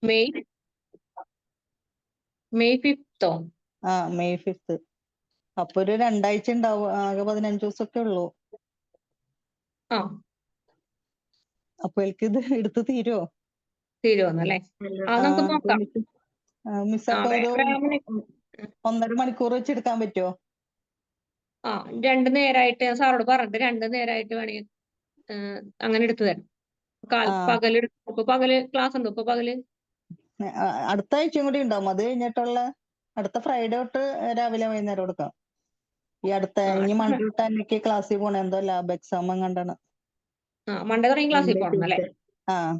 May May 5th May 5th. അപ്പൊ ഒരു 2 ആഴ്ച ഉണ്ടാവും. ആകെ 15 ദിവസമൊക്കെ ഉള്ളൂ. ആ അപ്പൊ എനിക്ക് ഇത് എടുത്ത് തീരുവോ? തീരുവന്നല്ലേ? അത് നമുക്ക് നോക്കാം. മിസ് അപ്പൊ ഒരു 1.5 മണിക്കൂർ വെച്ച് എടുക്കാൻ പറ്റുമോ? 2 നേരമായിട്ട് സാറോട് പറഞ്ഞിട്ട് 2 നേരമായിട്ട് വേണമെങ്കിൽ അങ്ങനെ എടുത്തു തരാം. പകല് ക്ലാസ് ഉണ്ടോ? ഇപ്പൊ പകല് അടുത്ത ആഴ്ചയും കൂടി ഉണ്ടാവും. അത് കഴിഞ്ഞിട്ടുള്ള അടുത്ത ഫ്രൈഡേ തൊട്ട് രാവിലെ വൈകുന്നേരം എടുക്കാം. ഈ അടുത്ത ഇനി മൺഡേ തൊട്ട് എനിക്ക് ക്ലാസ്സിൽ പോണേ, എന്തോ ലാബ് എക്സാം കണ്ടാണ്. മൺഡേ തുടങ്ങി ക്ലാസ്സിൽ പോകണം അല്ലേ?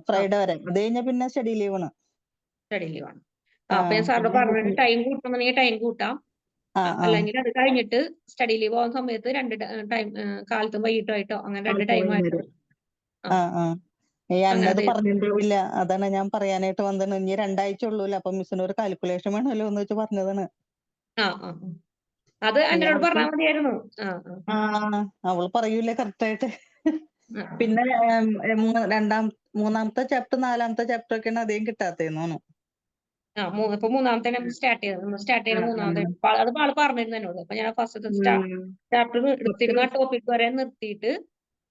ഫ്രൈഡേ വരെ. അത് കഴിഞ്ഞ പിന്നെ സ്റ്റഡി ലീവാണ്. സ്റ്റഡി ലീവാണ്. അപ്പൊ ഞാൻ സാറിനോട് പറഞ്ഞിട്ട് ടൈം കൂട്ടണമെങ്കിൽ ടൈം കൂട്ടാം. അല്ലെങ്കിൽ അത് കഴിഞ്ഞിട്ട് സ്റ്റഡി ലീവ് പോകുന്ന സമയത്ത് 2 ടൈം, കാലത്തും വൈകിട്ടായിട്ടോ അങ്ങനെ 2 ടൈം ആയിട്ട്. അന്നത് പറഞ്ഞിട്ടില്ല. അതാണ് ഞാൻ പറയാനായിട്ട് വന്നത്. ഇനി 2 ആഴ്ച ഉള്ളൂല്ലോ. അപ്പൊ മിസ്സിന് ഒരു കാൽക്കുലേഷൻ വേണമല്ലോ എന്ന് വെച്ച് പറഞ്ഞതാണ്. അത് എന്നോട് പറഞ്ഞാൽ മതിയായിരുന്നു. അവള് പറയൂലേ കറക്റ്റ് ആയിട്ട്. പിന്നെ മൂന്നാമത്തെ ചാപ്റ്റർ 4ാമത്തെ ചാപ്റ്റർ ഒക്കെയാണ് അധികം കിട്ടാത്തേന്ന്. ഇപ്പൊ മൂന്നാമത്തെ സ്റ്റാർട്ട് ചെയ്ത മൂന്നാമത്തെ അത് ആള് പറഞ്ഞിരുന്നു എന്നോട്. അപ്പൊ ഞാൻ ഫസ്റ്റ് ചാപ്റ്റർ എടുത്തിരുന്ന ആ ടോപ്പിക് വരെ നിർത്തിയിട്ട്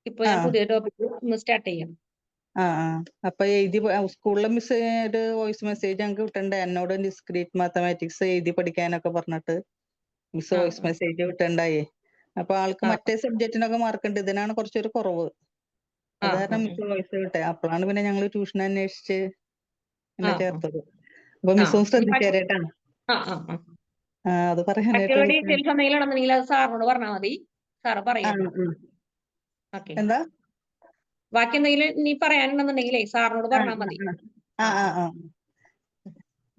ഇപ്പൊ ഞാൻ പുതിയ ടോപ്പിക് സ്റ്റാർട്ട് ചെയ്യാം. അപ്പൊ സ്കൂളിലെ മിസ് ഒരു വോയിസ് മെസ്സേജ് ഞങ്ങൾക്ക് വിട്ടിട്ടുണ്ട്. എന്നോട് ഡിസ്ക്രീറ്റ് മാത്തമാറ്റിക്സ് എഴുതി പഠിക്കാനൊക്കെ പറഞ്ഞിട്ട് മിസ് വോയിസ് മെസ്സേജ് വിട്ടുണ്ടായേ. അപ്പൊ ആൾക്ക് മറ്റേ സബ്ജക്റ്റിനൊക്കെ മാർക്കുണ്ട്, ഇതിനാണ് കുറച്ചൊരു കുറവ്. അത് കാരണം മിസ് വോയിസ് വിട്ടെ. അപ്പോഴാണ് പിന്നെ ഞങ്ങൾ ട്യൂഷൻ അന്വേഷിച്ച് എന്നെ ചേർത്തത്. അപ്പൊ മിസ്സും ശ്രദ്ധിച്ചേരേട്ടാ. അത് പറയാനായിട്ട് ഡീറ്റെയിൽസ് എന്തെങ്കിലും ഉണ്ടെന്നുണ്ടെങ്കിൽ അത് സാറിനോട് പറഞ്ഞാൽ മതി. സാറ് പറയാം. എന്താ ബാക്കി എന്തെങ്കിലും നീ പറയാനുണ്ടെന്നുണ്ടെങ്കിലേ സാറിനോട് പറഞ്ഞാൽ മതി.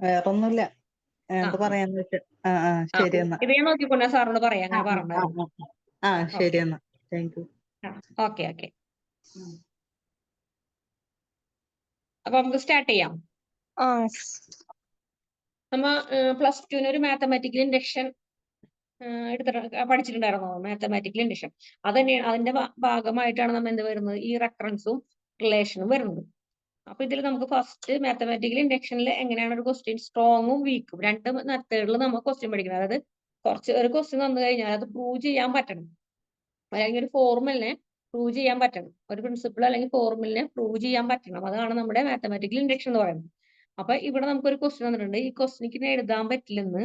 വേറൊന്നുമില്ല. എന്ത് പറയാന്ന് വെച്ചാ ശരി എന്നാ. ഇത് ഞാൻ നോക്കിക്കൊണ്ടേ സാറിനോട് പറയാം. അങ്ങനെ പറഞ്ഞു. ശരി എന്നാ. Thank you. ഓക്കെ. അപ്പൊ നമുക്ക് സ്റ്റാർട്ട് ചെയ്യാം. നമ്മ +2 ഒരു മാത്തമാറ്റിക്കൽ ഇൻഡക്ഷൻ പഠിച്ചിട്ടുണ്ടായിരുന്നോ? മാത്തമാറ്റിക്കൽ ഇൻഡക്ഷൻ അത് തന്നെയാണ്. അതിന്റെ ഭാഗമായിട്ടാണ് നമ്മൾ എന്ത് വരുന്നത്, ഈ റെഫറൻസും റിലേഷനും വരുന്നത്. അപ്പൊ ഇതിൽ നമുക്ക് ഫസ്റ്റ് മാത്തമാറ്റിക്കൽ ഇൻഡക്ഷനിൽ എങ്ങനെയാണ് ഒരു ക്വസ്റ്റ്യൻ സ്ട്രോങ്ങും വീക്കും 2 മെത്തേഡിൽ നമ്മൾ ക്വസ്റ്റ്യൻ പഠിക്കുന്നത്. അതായത് ഒരു ക്വസ്റ്റ്യൻ വന്നു കഴിഞ്ഞാൽ അത് പ്രൂവ് ചെയ്യാൻ പറ്റണം, അല്ലെങ്കിൽ ഒരു ഫോർമുലിനെ പ്രൂവ് ചെയ്യാൻ പറ്റണം, ഒരു പ്രിൻസിപ്പിൾ അല്ലെങ്കിൽ ഫോർമുലിനെ പ്രൂവ് ചെയ്യാൻ പറ്റണം. അതാണ് നമ്മുടെ മാത്തമാറ്റിക്കൽ ഇൻഡക്ഷൻ എന്ന് പറയുന്നത്. അപ്പൊ ഇവിടെ നമുക്കൊരു ക്വസ്റ്റ്യൻ വന്നിട്ടുണ്ട്. ഈ ക്വസ്റ്റ്യനിക്ക് എഴുതാൻ പറ്റില്ലെന്ന്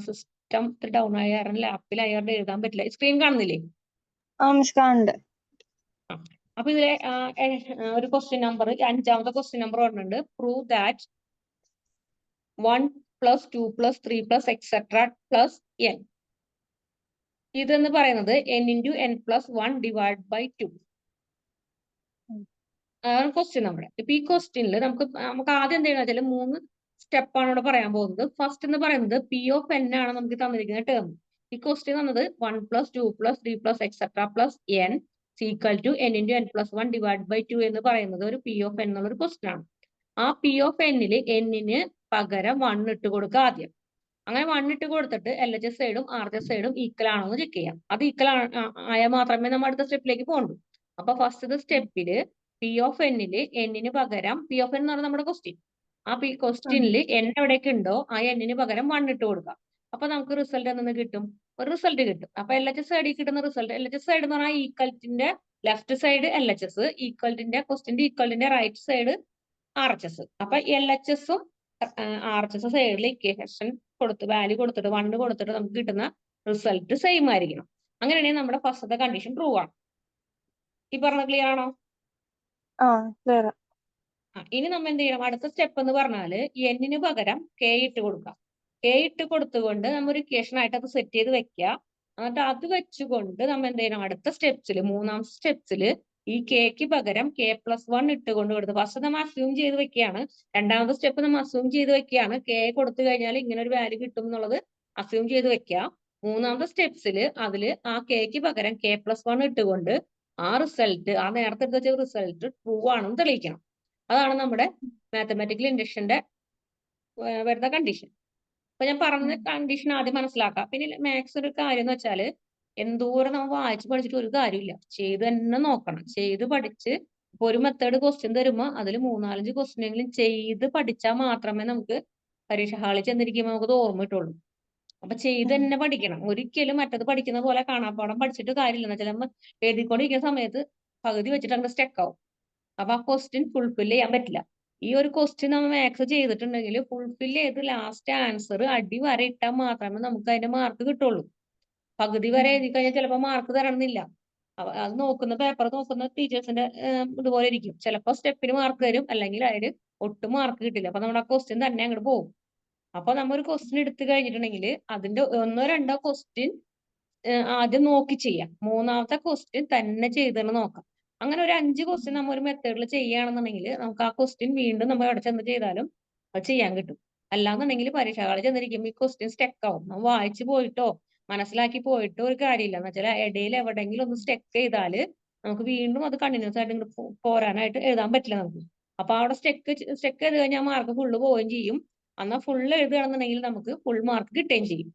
സിസ്റ്റം ഡൗൺ ആയ കാരണം ലാപ്പിൽ അയാളുടെ എഴുതാൻ പറ്റില്ല. സ്ക്രീൻ കാണുന്നില്ലേ? അപ്പൊ ഇതിലെ ഒരു ക്വസ്റ്റ്യൻ നമ്പർ, 5ാമത്തെ ക്വസ്റ്റ്യൻ നമ്പർ പറഞ്ഞിട്ടുണ്ട്. Prove that 1 + 2 + 3 + etc. + n. ഇതെന്ന് പറയുന്നത് n × n + 1 / 2 അതാണ് ക്വസ്റ്റ്യൻ നമ്മുടെ. ഇപ്പൊ ഈ ക്വസ്റ്റ്യനിൽ നമുക്ക് ആദ്യം എന്ത് ചെയ്യണം വെച്ചാൽ 3 സ്റ്റെപ്പാണ് ഇവിടെ പറയാൻ പോകുന്നത്. ഫസ്റ്റ് എന്ന് പറയുന്നത് P(n) ആണ് നമുക്ക് തന്നിരിക്കുന്ന ടേം. ഈ ക്വസ്റ്റ്യൻ തന്നത് 1 + 2 + 3 + etc. + n = n × n + 1 / 2 എന്ന് പറയുന്നത് ഒരു P(n) എന്നുള്ളൊരു ക്വസ്റ്റ്യൻ ആണ്. ആ P(n)ല് n-ന് പകരം 1 ഇട്ട് കൊടുക്കുക ആദ്യം. അങ്ങനെ 1 ഇട്ട് കൊടുത്തിട്ട് LHS സൈഡും RHS സൈഡും ഈക്വൽ ആണോ എന്ന് ചെക്ക് ചെയ്യാം. അത് ഈക്വൽ ആയാൽ മാത്രമേ നമ്മൾ അടുത്ത സ്റ്റെപ്പിലേക്ക് പോകണ്ടൂ. അപ്പൊ ഫസ്റ്റ് സ്റ്റെപ്പില് P(n)ല് n-ന് പകരം P(n) എന്ന് പറഞ്ഞാൽ നമ്മുടെ ക്വസ്റ്റ്യൻ. ആ ക്വസ്റ്റ്യനിൽ n എവിടേക്ക് ഉണ്ടോ ആ n-ന് പകരം 1 ഇട്ട് കൊടുക്കാം. അപ്പൊ നമുക്ക് റിസൾട്ട് എന്തെന്ന് കിട്ടും? ഒരു റിസൾട്ട് കിട്ടും. അപ്പൊ LHS സൈഡിൽ കിട്ടുന്ന റിസൾട്ട്, LHS സൈഡ് എന്ന് പറഞ്ഞാൽ ഈക്വൽറ്റിന്റെ ലെഫ്റ്റ് സൈഡ് LHS, ഈക്വൽറ്റിന്റെ ക്വസ്റ്റ്യന്റെ ഈക്വൽറ്റിന്റെ റൈറ്റ് സൈഡ് RHS. അപ്പൊ LHS-ഉം RHS സൈഡിൽ ഇക്വേഷൻ കൊടുത്ത് വാല്യൂ കൊടുത്തിട്ട് 1 കൊടുത്തിട്ട് നമുക്ക് കിട്ടുന്ന റിസൾട്ട് സെയിം ആയിരിക്കണം. അങ്ങനെയാണെങ്കിൽ നമ്മുടെ ഫസ്റ്റത്തെ കണ്ടീഷൻ ട്രൂ ആണ്. ഈ പറഞ്ഞ ക്ലിയർ ആണോ? ഇനി നമ്മൾ എന്ത് ചെയ്യണം? അടുത്ത സ്റ്റെപ്പ് എന്ന് പറഞ്ഞാല് n-ന് പകരം k ഇട്ട് കൊടുക്കാം. k ഇട്ട് കൊടുത്തുകൊണ്ട് നമ്മൾ ഒരു ഇക്വേഷൻ ആയിട്ട് അത് സെറ്റ് ചെയ്ത് വെക്കുക. എന്നിട്ട് അത് വെച്ചുകൊണ്ട് നമ്മൾ എന്ത് ചെയ്യണം? അടുത്ത സ്റ്റെപ്സിൽ, 3ാമത്തെ സ്റ്റെപ്സിൽ ഈ kക്ക് പകരം k+1 ഇട്ടുകൊണ്ട് കൊടുത്ത് ഫസ്റ്റ് നമ്മൾ അസ്യൂം ചെയ്ത് വെക്കുകയാണ്. 2ാമത്തെ സ്റ്റെപ്പ് നമ്മൾ അസ്യൂം ചെയ്ത് വെക്കുകയാണ്. k കൊടുത്തു കഴിഞ്ഞാൽ ഇങ്ങനെ ഒരു വാല്യൂ കിട്ടും എന്നുള്ളത് അസ്യൂം ചെയ്ത് വെക്കുക. 3ാമത്തെ സ്റ്റെപ്സിൽ അതിൽ ആ kക്ക് പകരം k+1 ഇട്ടുകൊണ്ട് ആ റിസൾട്ട്, ആ നേരത്തെ എടുത്ത് വെച്ച റിസൾട്ട് ട്രൂ ആണെന്ന് തെളിയിക്കണം. അതാണ് നമ്മുടെ മാത്തമാറ്റിക്കൽ ഇൻഡക്ഷന്റെ വരുന്ന കണ്ടീഷൻ. അപ്പൊ ഞാൻ പറഞ്ഞ കണ്ടീഷൻ ആദ്യം മനസ്സിലാക്കാം. പിന്നെ മാത്സ് ഒരു കാര്യം എന്ന് വെച്ചാൽ എന്തോരം നമ്മൾ വായിച്ച് പഠിച്ചിട്ട് ഒരു കാര്യമില്ല, ചെയ്ത് തന്നെ നോക്കണം. ചെയ്ത് പഠിച്ച് അപ്പൊ ഒരു മെത്തേഡ് ക്വസ്റ്റ്യൻ തരുമ്പോ അതിൽ 3-4 ക്വസ്റ്റ്യൻ എങ്കിലും ചെയ്ത് പഠിച്ചാൽ മാത്രമേ നമുക്ക് പരീക്ഷ ഹാളിൽ ചെന്നിരിക്കുമ്പോൾ നമുക്ക് ഓർമ്മ കിട്ടുള്ളൂ. അപ്പൊ ചെയ്ത് തന്നെ പഠിക്കണം. ഒരിക്കലും മറ്റത് പഠിക്കുന്ന പോലെ കാണാപ്പാഠം പഠിച്ചിട്ട് കാര്യമില്ല. എന്ന് വെച്ചാൽ നമ്മൾ എഴുതിക്കൊണ്ടിരിക്കുന്ന സമയത്ത് പകുതി വെച്ചിട്ട് അങ്ങ് സ്റ്റക്ക് ആവും. അപ്പൊ ആ ക്വസ്റ്റ്യൻ ഫുൾഫിൽ ചെയ്യാൻ പറ്റില്ല. ഈ ഒരു ക്വസ്റ്റ്യൻ നമ്മൾ മാത്സ് ചെയ്തിട്ടുണ്ടെങ്കിൽ ഫുൾഫിൽ ചെയ്ത് ലാസ്റ്റ് ആൻസർ അടി വരെ ഇട്ടാൽ മാത്രമേ നമുക്ക് അതിന്റെ മാർക്ക് കിട്ടുള്ളൂ. പകുതി വരെ എഴുതി കഴിഞ്ഞാൽ ചിലപ്പോൾ മാർക്ക് തരണമെന്നില്ല. അത് നോക്കുന്ന പേപ്പർ നോക്കുന്ന ടീച്ചേഴ്സിന്റെ ഇതുപോലെ ഇരിക്കും. ചിലപ്പോൾ സ്റ്റെപ്പിന് മാർക്ക് തരും, അല്ലെങ്കിൽ അതിൽ ഒട്ടും മാർക്ക് കിട്ടില്ല. അപ്പൊ നമ്മുടെ ആ ക്വസ്റ്റ്യൻ തന്നെ അങ്ങോട്ട് പോകും. അപ്പൊ നമ്മൾ ഒരു ക്വസ്റ്റ്യൻ എടുത്തു കഴിഞ്ഞിട്ടുണ്ടെങ്കിൽ അതിന്റെ 1-2 ക്വസ്റ്റ്യൻ ആദ്യം നോക്കി ചെയ്യാം. 3ാമത്തെ ക്വസ്റ്റ്യൻ തന്നെ ചെയ്തിട്ട് നോക്കാം. അങ്ങനെ ഒരു 5 ക്വസ്റ്റ്യൻ നമ്മൾ ഒരു മെത്തേഡിൽ ചെയ്യുകയാണെന്നുണ്ടെങ്കിൽ നമുക്ക് ആ ക്വസ്റ്റ്യൻ വീണ്ടും നമ്മൾ അവിടെ ചെന്ന് ചെയ്താലും അത് ചെയ്യാൻ കിട്ടും. അല്ലാന്നുണ്ടെങ്കിൽ പരീക്ഷ ഹാളിൽ ചെന്നിരിക്കുമ്പോൾ ഈ ക്വസ്റ്റ്യൻ സ്റ്റക്ക് ആവും. നമ്മൾ വായിച്ചു പോയിട്ടോ മനസ്സിലാക്കി പോയിട്ടോ ഒരു കാര്യമില്ല. എന്ന് വെച്ചാൽ ഇടയിൽ എവിടെയെങ്കിലും ഒന്ന് സ്റ്റക്ക് ചെയ്താൽ നമുക്ക് വീണ്ടും അത് കണ്ടിന്യൂസ് ആയിട്ട് ഇങ്ങോട്ട് പോരാനായിട്ട് എഴുതാൻ പറ്റില്ല നമുക്ക്. അപ്പൊ അവിടെ സ്റ്റക്ക് ചെയ്ത് കഴിഞ്ഞാൽ മാർക്ക് ഫുള്ള് പോവുകയും ചെയ്യും. എന്നാൽ ഫുള്ള് എഴുതുകയാണെന്നുണ്ടെങ്കിൽ നമുക്ക് ഫുൾ മാർക്ക് കിട്ടുകയും ചെയ്യും.